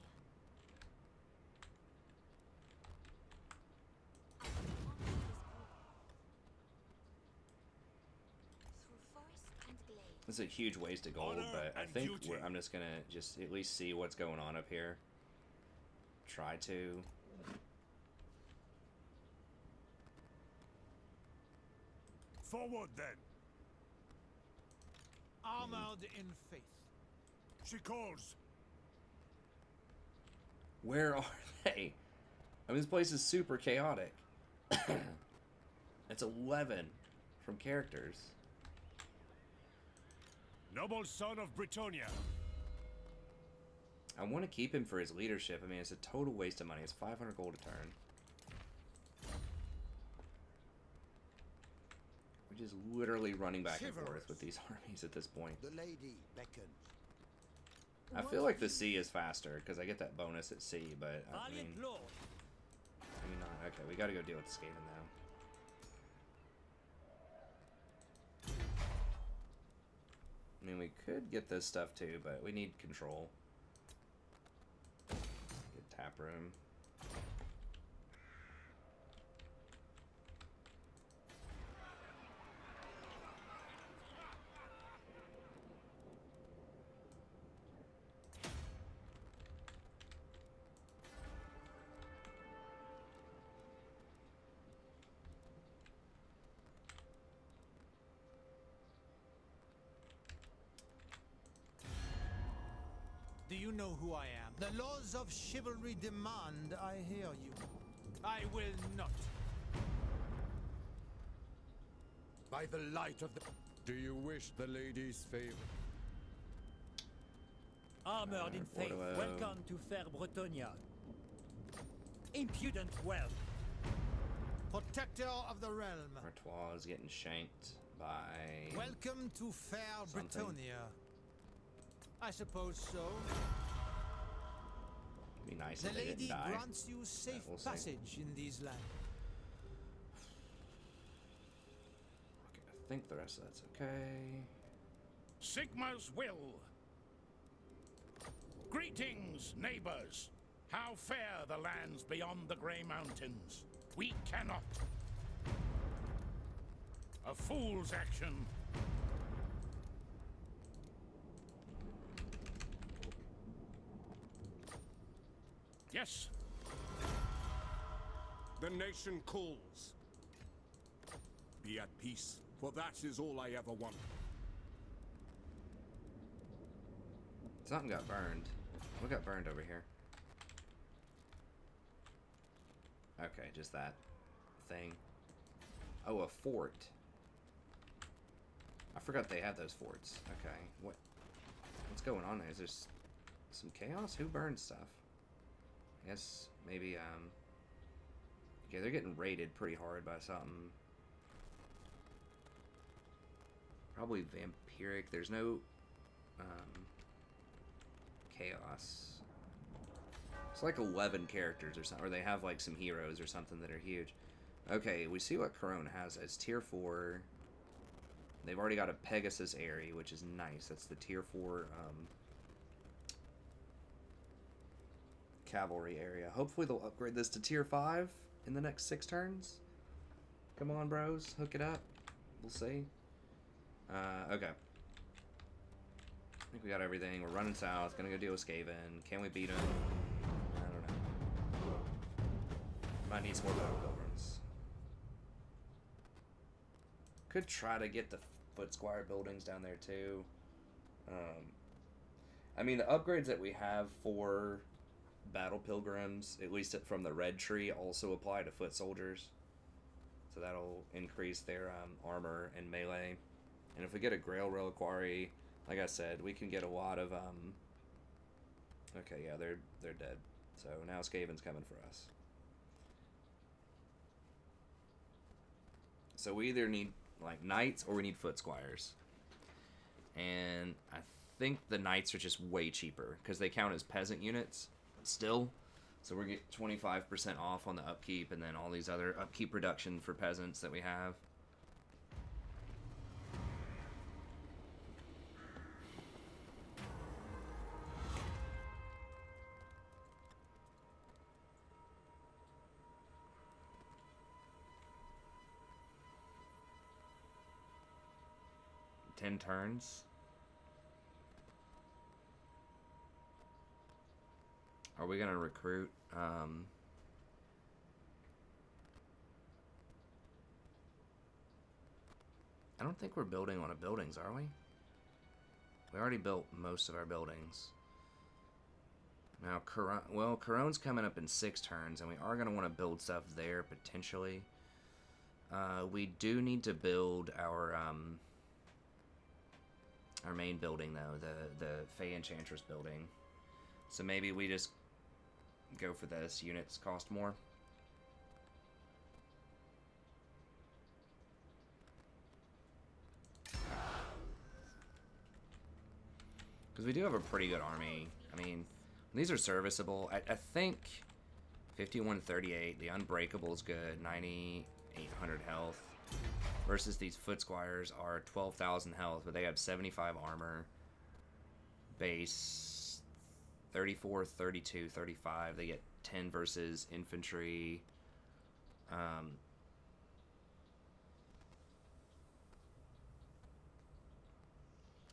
I belong to this group. Through forest and glade. This is a huge waste of gold, Honor but I and think duty. I'm just gonna at least see what's going on up here. Try to... Forward then. Armored in faith. She calls. Where are they? I mean, this place is super chaotic. It's 11 from characters. Noble son of Bretonnia. I want to keep him for his leadership. I mean, it's a total waste of money. It's 500 gold a turn. We're just literally running back and forth with these armies at this point. The lady beckons. I feel like the sea is faster because I get that bonus at sea, but I mean, maybe not. Okay, we got to go deal with the Skaven now. I mean, we could get this stuff too, but we need control. Get tap room. Do you know who I am? The laws of chivalry demand I hear you. I will not. By the light of the... Do you wish the lady's favor? Armored in faith, Bordeaux. welcome to fair Bretonnia. Impudent wealth. Protector of the realm. Artois is getting shanked by... Welcome to fair Something. Bretonnia. I suppose so. Be nice The if they didn't lady die. grants you safe we'll see. passage in these lands. Okay, I think the rest of that's okay. Sigma's will. Greetings, neighbors. How fare the lands beyond the Grey Mountains? We cannot. A fool's action. Yes. The nation calls. Be at peace, for that is all I ever want. Something got burned. What got burned over here? Okay, just that thing. Oh, a fort. I forgot they had those forts. Okay, what's going on there? Is there some chaos? Who burned stuff? I guess maybe, yeah, they're getting raided pretty hard by something. Probably vampiric. There's no, chaos. It's like 11 characters or something, or they have like some heroes or something that are huge. Okay, we see what Corona has as tier 4. They've already got a Pegasus Airy, which is nice. That's the tier 4 cavalry area. Hopefully they'll upgrade this to tier 5 in the next 6 turns. Come on, bros. Hook it up. We'll see. Okay. I think we got everything. We're running south. Gonna go deal with Skaven. Can we beat him? I don't know. Might need some more battle pilgrims. Could try to get the Foot Squire buildings down there too. I mean, the upgrades that we have for battle pilgrims, at least from the red tree, also apply to foot soldiers. So that'll increase their armor and melee. And if we get a Grail Reliquary, like I said, we can get a lot of okay, yeah, they're dead. So now Skaven's coming for us. So we either need like knights or we need foot squires. And I think the knights are just way cheaper because they count as peasant units still. So we're getting 25% off on the upkeep and then all these other upkeep reduction for peasants that we have. Ten turns. Are we gonna recruit? I don't think we're building a lot of buildings, are we? We already built most of our buildings. Now, Corone's coming up in 6 turns, and we are gonna want to build stuff there potentially. We do need to build our main building though, the Fay Enchantress building. So maybe we just go for this. Units cost more. Because we do have a pretty good army. I mean, these are serviceable. I think 5138, the Unbreakable is good, 9,800 health. Versus these Foot Squires are 12,000 health, but they have 75 armor. Base 34, 32, 35. They get 10 versus infantry.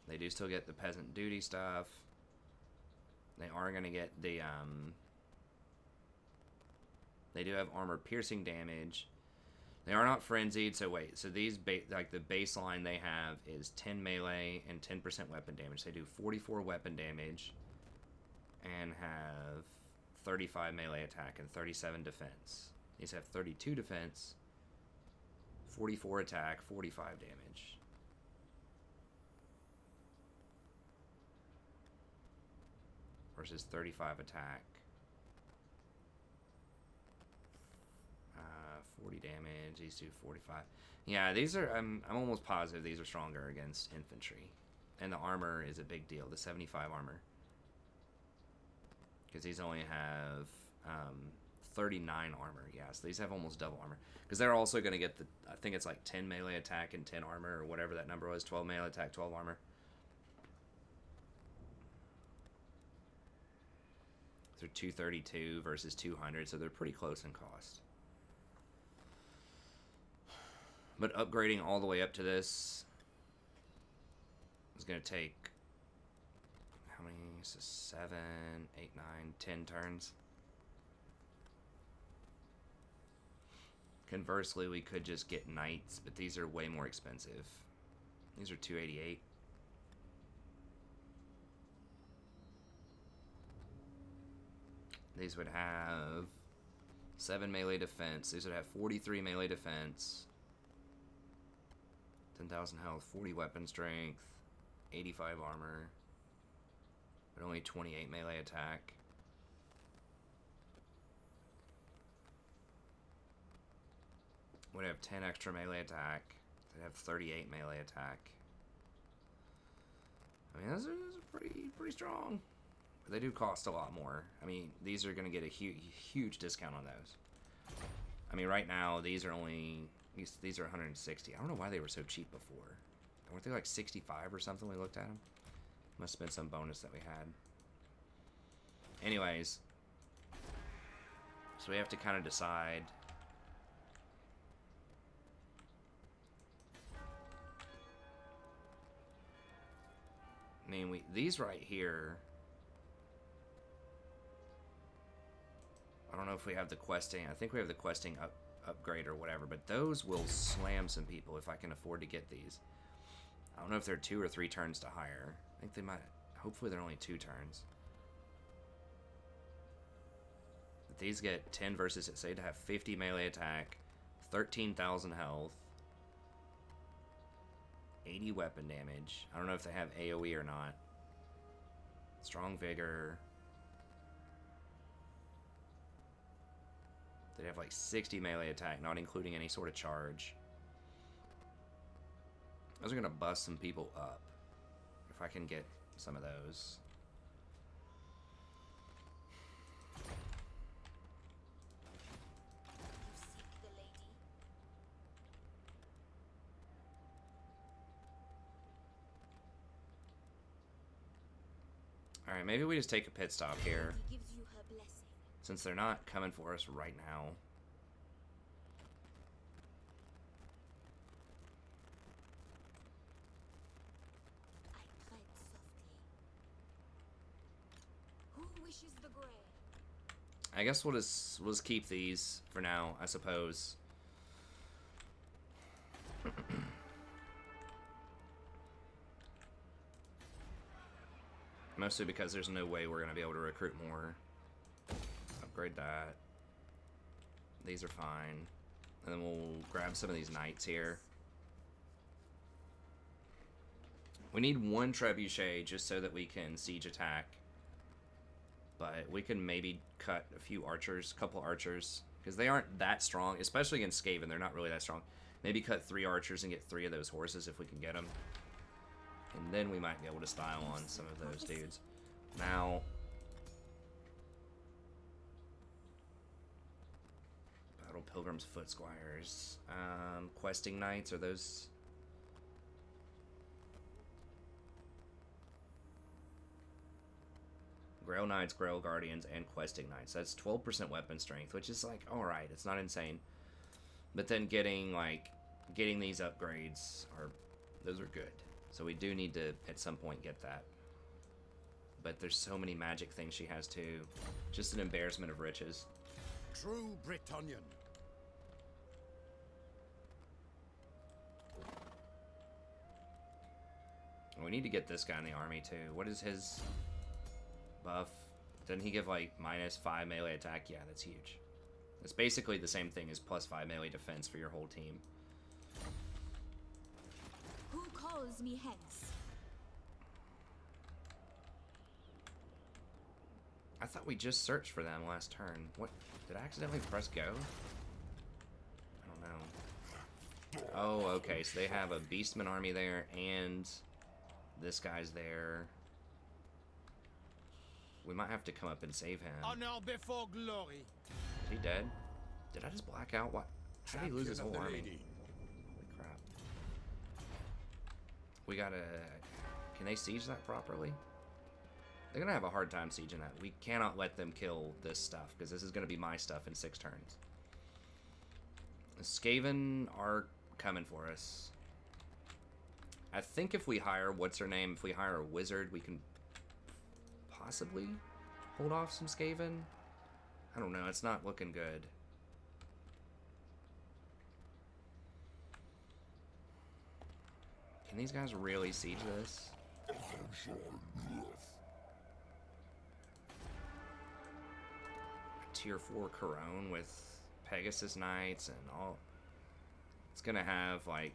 They do still get the peasant duty stuff. They are going to get the they do have armor piercing damage. They are not frenzied, so wait. So these, like the baseline they have is 10 melee and 10% weapon damage. They do 44 weapon damage and have 35 melee attack and 37 defense. These have 32 defense, 44 attack, 45 damage. Versus 35 attack. 40 damage, these do 45. Yeah, these are, I'm almost positive these are stronger against infantry. And the armor is a big deal, the 75 armor. Because these only have 39 armor. Yeah, so these have almost double armor. Because they're also going to get the, I think it's like 10 melee attack and 10 armor, or whatever that number was. 12 melee attack, 12 armor. So 232 versus 200, so they're pretty close in cost. But upgrading all the way up to this is going to take, how many? So 7, 8, 9, 10 turns. Conversely, we could just get knights, but these are way more expensive. These are 288. These would have 7 melee defense. These would have 43 melee defense. 10,000 health, 40 weapon strength, 85 armor, but only 28 melee attack. Would have 10 extra melee attack. They'd have 38 melee attack. I mean, those are pretty strong. But they do cost a lot more. I mean, these are going to get a huge discount on those. I mean, right now, these are only... These are 160. I don't know why they were so cheap before. Weren't they like 65 or something when we looked at them? Must have been some bonus that we had. Anyways. So we have to kind of decide. I mean, these right here... I don't know if we have the questing. I think we have the questing upgrade or whatever, but those will slam some people if I can afford to get these. I don't know if they're 2 or 3 turns to hire. I think they might. Hopefully they're only 2 turns. But these get 10 versus it, say to have 50 melee attack, 13,000 health, 80 weapon damage. I don't know if they have AoE or not. Strong vigor. They'd have like 60 melee attack, not including any sort of charge. Those are going to bust some people up. If I can get some of those. Seek the lady. Alright, maybe we just take a pit stop here. He gives you her blessing. Since they're not coming for us right now. I tread softly. Who wishes the grave? I guess we'll just keep these for now, I suppose. Mostly because there's no way we're going to be able to recruit more. Upgrade that. These are fine. And then we'll grab some of these knights here. We need 1 trebuchet just so that we can siege attack. But we can maybe cut a few archers, couple archers. Because they aren't that strong, especially against Skaven, they're not really that strong. Maybe cut 3 archers and get 3 of those horses if we can get them. And then we might be able to style on some of those dudes. Now... Battle Pilgrims, Foot Squires. Questing Knights, are those... Grail Knights, Grail Guardians, and Questing Knights. That's 12% weapon strength, which is like, alright, it's not insane. But then getting these upgrades, those are good. So we do need to, at some point, get that. But there's so many magic things she has, too. Just an embarrassment of riches. True Bretonnian. We need to get this guy in the army, too. What is his buff? Doesn't he give, like, -5 melee attack? Yeah, that's huge. It's basically the same thing as +5 melee defense for your whole team. Who calls me hence? I thought we just searched for them last turn. What? Did I accidentally press go? I don't know. Oh, okay. So they have a Beastman army there and This guy's there. We might have to come up and save him. Honor before glory. Is he dead? Did I just black out? What? How did he lose his whole army? Holy crap. We gotta... Can they siege that properly? They're gonna have a hard time sieging that. We cannot let them kill this stuff, because this is gonna be my stuff in 6 turns. The Skaven are coming for us. I think if we hire, what's her name? If we hire a wizard, we can possibly hold off some Skaven. I don't know, it's not looking good. Can these guys really siege this? Tier 4 Corone with Pegasus Knights and all. It's gonna have like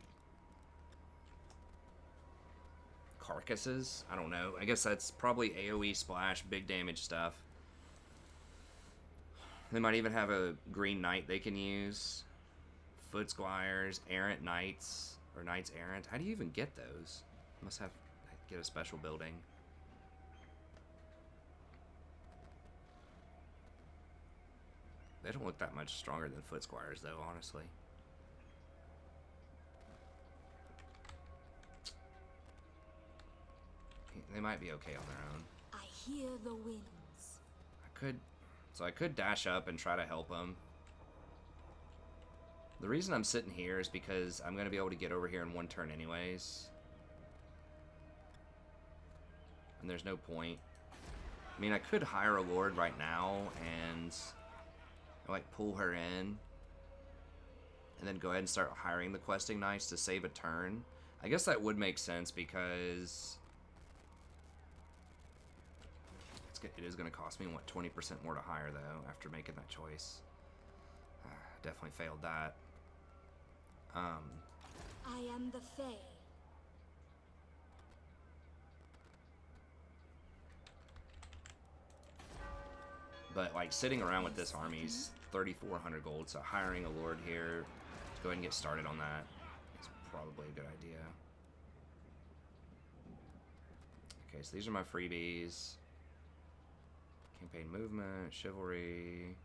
carcasses. I don't know. I guess that's probably AoE splash, big damage stuff. They might even have a green knight they can use. Foot squires, errant knights, or knights errant. How do you even get those? Must have get a special building. They don't look that much stronger than foot squires, though, honestly. They might be okay on their own. I hear the winds. I could dash up and try to help them. The reason I'm sitting here is because I'm going to be able to get over here in 1 turn anyways. And there's no point. I mean, I could hire a lord right now and like pull her in. And then go ahead and start hiring the questing knights to save a turn. I guess that would make sense because it is going to cost me, what, 20% more to hire, though, after making that choice. Definitely failed that. I am the Fay. But, like, sitting around with this army's 3,400 gold, so hiring a lord here to go ahead and get started on that is probably a good idea. Okay, so these are my freebies. Campaign movement, chivalry.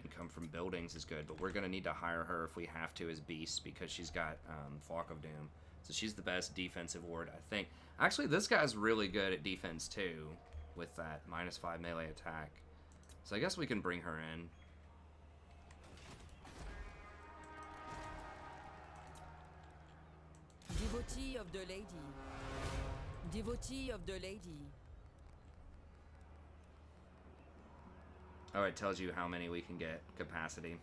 Income from buildings is good, but we're going to need to hire her if we have to as beasts because she's got Flock of Doom. So she's the best defensive ward, I think. Actually, this guy's really good at defense too with that -5 melee attack. So I guess we can bring her in. Devotee of the lady. Devotee of the lady. Oh, it tells you how many we can get capacity.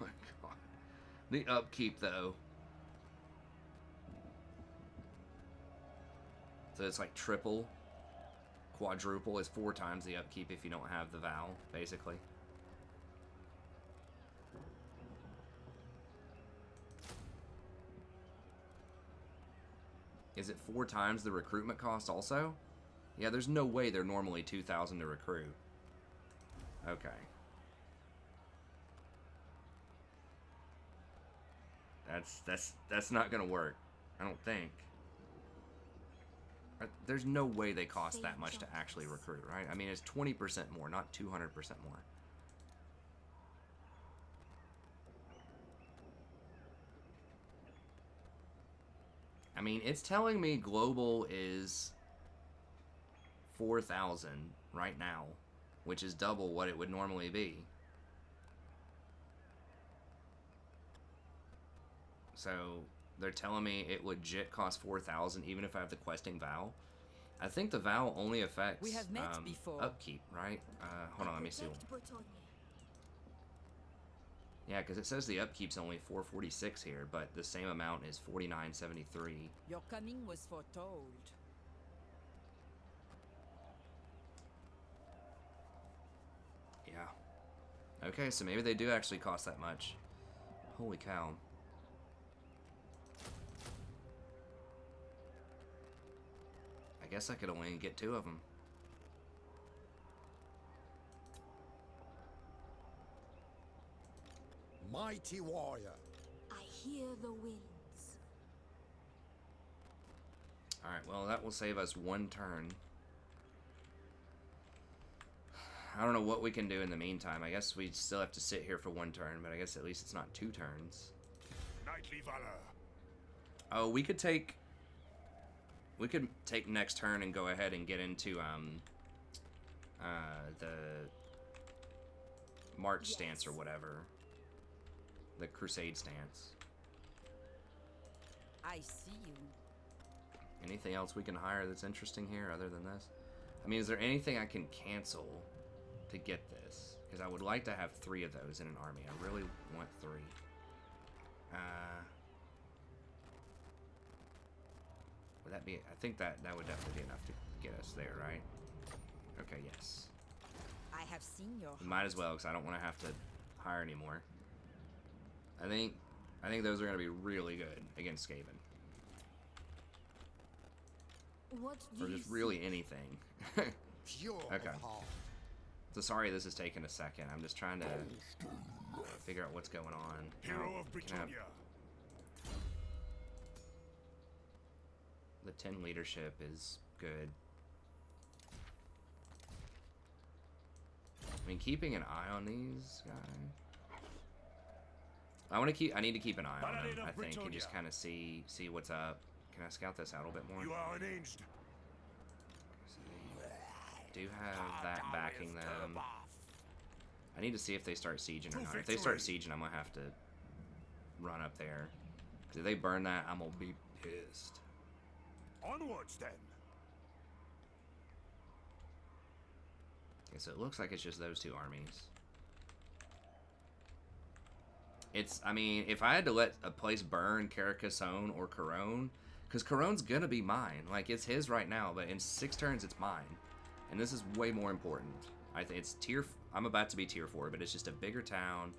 Oh my god. The upkeep, though. So it's like triple. Quadruple is 4 times the upkeep if you don't have the Vow, basically. Is it 4 times the recruitment cost also? Yeah, there's no way they're normally 2,000 to recruit. Okay. That's not gonna work. I don't think. There's no way they cost that much to actually recruit, right? I mean, it's 20% more, not 200% more. I mean, it's telling me global is 4,000 right now, which is double what it would normally be. So they're telling me it legit cost 4,000 even if I have the questing vow. I think the vow only affects We have met before. upkeep, right? Hold on, let me see. Bretonnia. Yeah, because it says the upkeep's only 446 here, but the same amount is 4973. Your coming was foretold. Yeah. Okay, so maybe they do actually cost that much. Holy cow. I guess I could only get 2 of them. mighty warrior. I hear the winds. Alright, well, that will save us one turn. I don't know what we can do in the meantime. I guess we still have to sit here for one turn, but I guess at least it's not 2 turns. Knightly valor. Oh, we could take next turn and go ahead and get into the march stance or whatever. The crusade stance. I see you. Anything else we can hire that's interesting here other than this? I mean, is there anything I can cancel to get this? Because I would like to have 3 of those in an army. I really want 3. Would that be... I think that would definitely be enough to get us there, right? Okay, yes. I have seen your We might as well, because I don't want to have to hire anymore. I think those are going to be really good against Skaven. What do Or you just really seek? anything. Pure Okay. of heart. So sorry this is taking a second. I'm just trying to figure out what's going on. Hero Now, of can I- Bretonnia. The 10 leadership is good. I mean, keeping an eye on these guys. I need to keep an eye on Paladin them, of I think, and just Bretonnia. kind of see what's up. Can I scout this out a little bit more? You are unaged. Do have that backing them. I need to see if they start sieging or not. If they start sieging, I'm gonna have to run up there. 'Cause if they burn that, I'm gonna be pissed. Onwards then. Okay, so it looks like it's just those 2 armies. I mean, if I had to let a place burn, Carcassonne or Corone, because Corone's gonna be mine. Like, it's his right now, but in 6 turns, it's mine. And this is way more important. I think it's I'm about to be tier 4, but it's just a bigger town.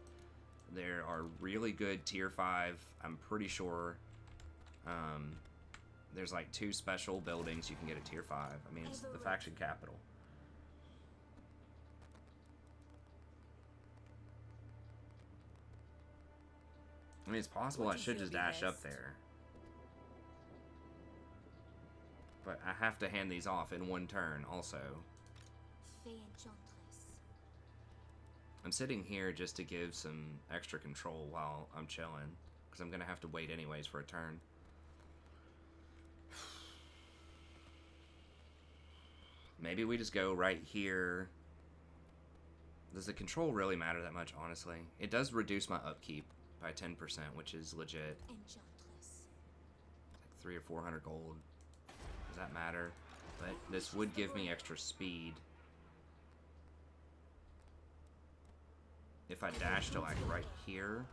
There are really good tier 5, I'm pretty sure. There's like 2 special buildings you can get at tier 5. I mean, it's the faction capital. I mean, it's possible What I is should your just dash up behest? there. But I have to hand these off in 1 turn also. Fay Enchantress. I'm sitting here just to give some extra control while I'm chilling. Because I'm going to have to wait anyways for a turn. Maybe we just go right here. Does the control really matter that much, honestly? It does reduce my upkeep by 10%, which is legit. Enchantress. Like 300 or 400 gold. Does that matter? But this would give me extra speed. If I dash to like right here.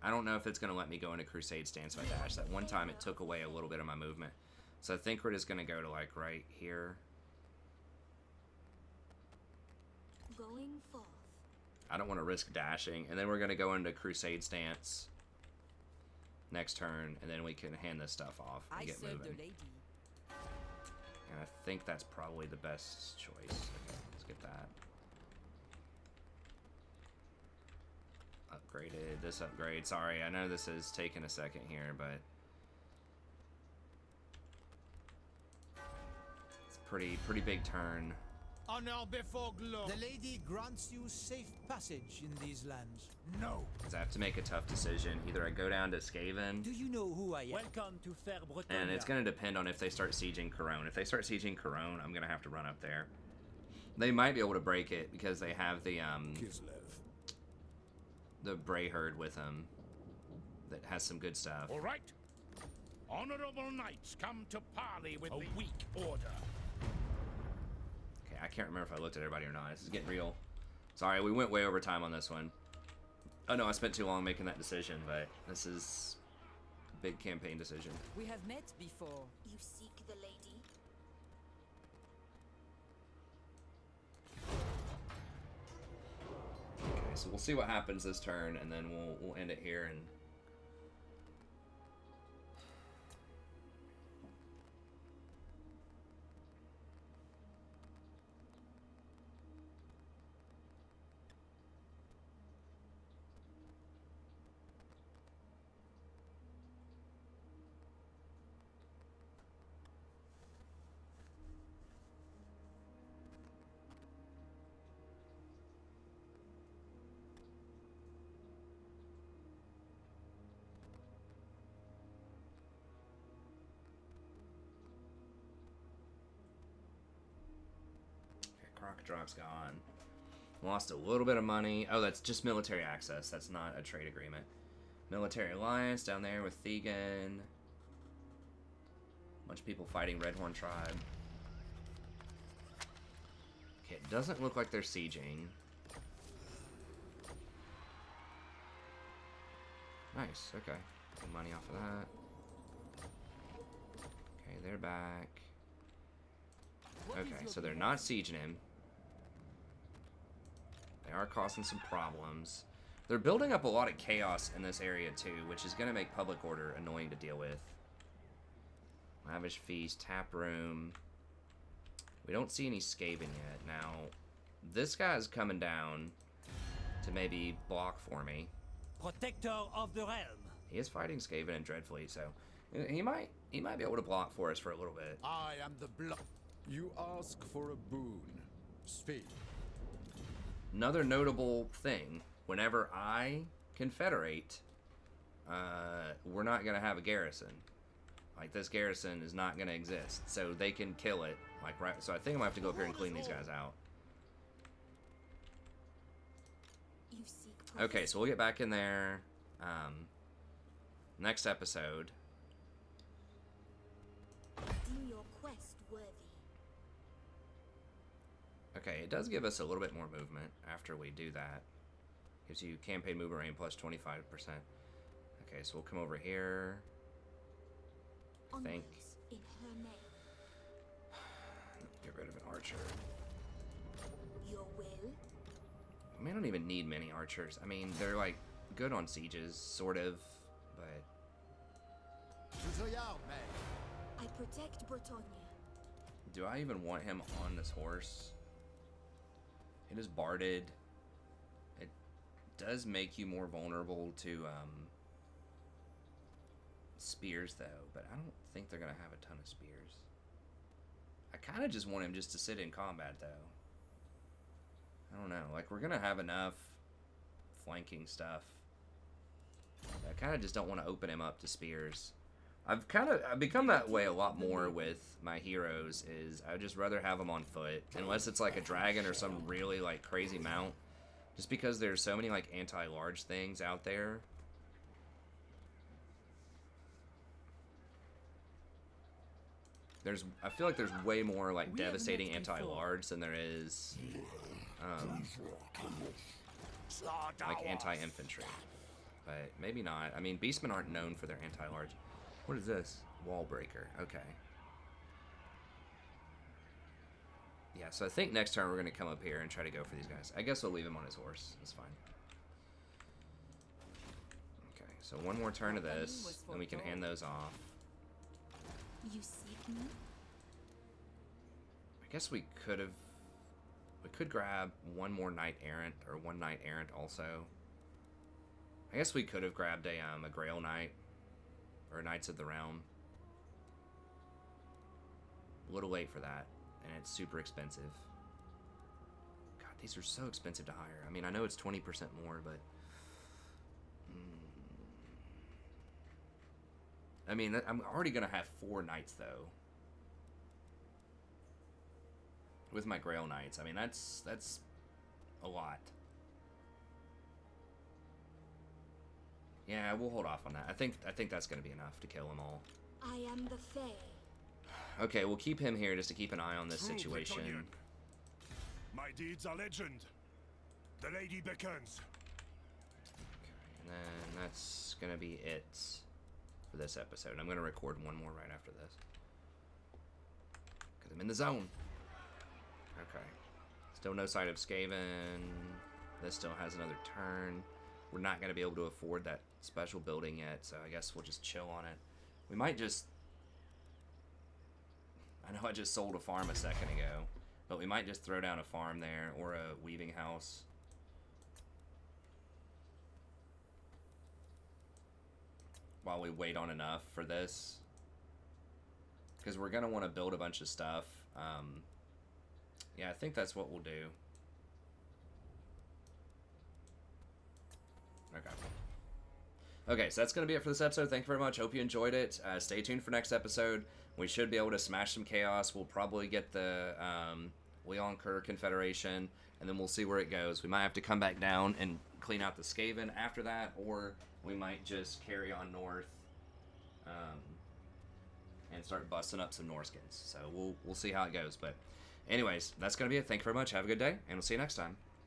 I don't know if it's going to let me go into Crusade stance if I dash. That one time it took away a little bit of my movement. So I think we're just going to go to like right here. Going forth. I don't want to risk dashing. And then we're going to go into Crusade stance next turn. And then we can hand this stuff off and I get serve moving. the lady. And I think that's probably the best choice. Okay, let's get that. Upgraded. This upgrade. Sorry, I know this is taking a second here, but it's pretty big turn. Honor before glory. The lady grants you safe passage in these lands. No. Because I have to make a tough decision. Either I go down to Skaven, Do you know who I am? Welcome to Fair Bretonnia. and it's going to depend on if they start sieging Corone. If they start sieging Corone, I'm going to have to run up there. They might be able to break it because they have the Bray Herd with them that has some good stuff. All right. Honorable knights come to parley with a weak order. Okay, I can't remember if I looked at everybody or not. This is getting real. Sorry, we went way over time on this one. I know I spent too long making that decision, but this is a big campaign decision. We have met before. You seek the lady? Okay, so we'll see what happens this turn, and then we'll end it here. And backdrop's gone. Lost a little bit of money. Oh, that's just military access. That's not a trade agreement. Military alliance down there with Thegan. Bunch of people fighting Redhorn tribe. Okay, it doesn't look like they're sieging. Nice, okay. Good money off of that. Okay, they're back. Okay, so they're not sieging him. They are causing some problems. They're building up a lot of chaos in this area too, which is going to make public order annoying to deal with. Lavish feast, tap room. We don't see any Skaven yet. Now, this guy's coming down to maybe block for me. Protector of the realm. He is fighting Skaven and Dreadfleet, so he might be able to block for us for a little bit. I am the blood. You ask for a boon. Speak. Another notable thing, whenever I confederate, we're not gonna have a garrison. Like, this garrison is not gonna exist, so they can kill it. Like, right. So I think I'm gonna have to go up here and clean these guys out. Okay, so we'll get back in there. Next episode. Deem your quest worthy. Okay, it does give us a little bit more movement after we do that. Gives you campaign movement range plus 25%. Okay, so we'll come over here. I think. In her name. Get rid of an archer. Your will? We don't even need many archers. I mean, they're like good on sieges, sort of, but. I protect Bretonnia. Do I even want him on this horse? It is barded. It does make you more vulnerable to spears, though, but I don't think they're gonna have a ton of spears. I kind of just want him just to sit in combat, though. I don't know. Like, we're gonna have enough flanking stuff. I kind of just don't want to open him up to spears. I've become that way a lot more with my heroes. Is I'd just rather have them on foot, unless it's like a dragon or some really like crazy mount. Just because there's so many like anti-large things out there. I feel like there's way more like devastating anti-large than there is like anti-infantry. But maybe not. I mean, beastmen aren't known for their anti-large. What is this? Wall breaker. Okay. Yeah, so I think next turn we're going to come up here and try to go for these guys. I guess we'll leave him on his horse. That's fine. Okay, so one more turn of this, and we can hand those off. You seek me? I guess we could have... We could grab one more Knight Errant, or one Knight Errant also. I guess we could have grabbed a Grail Knight, or Knights of the Realm. A little late for that, and it's super expensive. God, these are so expensive to hire. I mean, I know it's 20% more, but... I mean, I'm already going to have 4 Knights, though. With my Grail Knights. I mean, that's a lot. Yeah, we'll hold off on that. I think that's going to be enough to kill them all. I am the Fay. Okay, we'll keep him here just to keep an eye on this situation. Bretonnian. My deeds are legend. The lady beckons. Okay, and then that's going to be it for this episode. I'm going to record one more right after this. Because I'm in the zone. Okay. Still no sight of Skaven. This still has another turn. We're not going to be able to afford that special building yet, so I guess we'll just chill on it. We might just... I know I just sold a farm a second ago, but we might just throw down a farm there or a weaving house. While we wait on enough for this. Because we're going to want to build a bunch of stuff. Yeah, I think that's what we'll do. Okay, so that's going to be it for this episode. Thank you very much. Hope you enjoyed it. Stay tuned for next episode. We should be able to smash some chaos. We'll probably get the we incur Confederation, and then we'll see where it goes. We might have to come back down and clean out the Skaven after that, or we might just carry on north and start busting up some Norskins. So we'll see how it goes. But anyways, that's going to be it. Thank you very much. Have a good day, and we'll see you next time.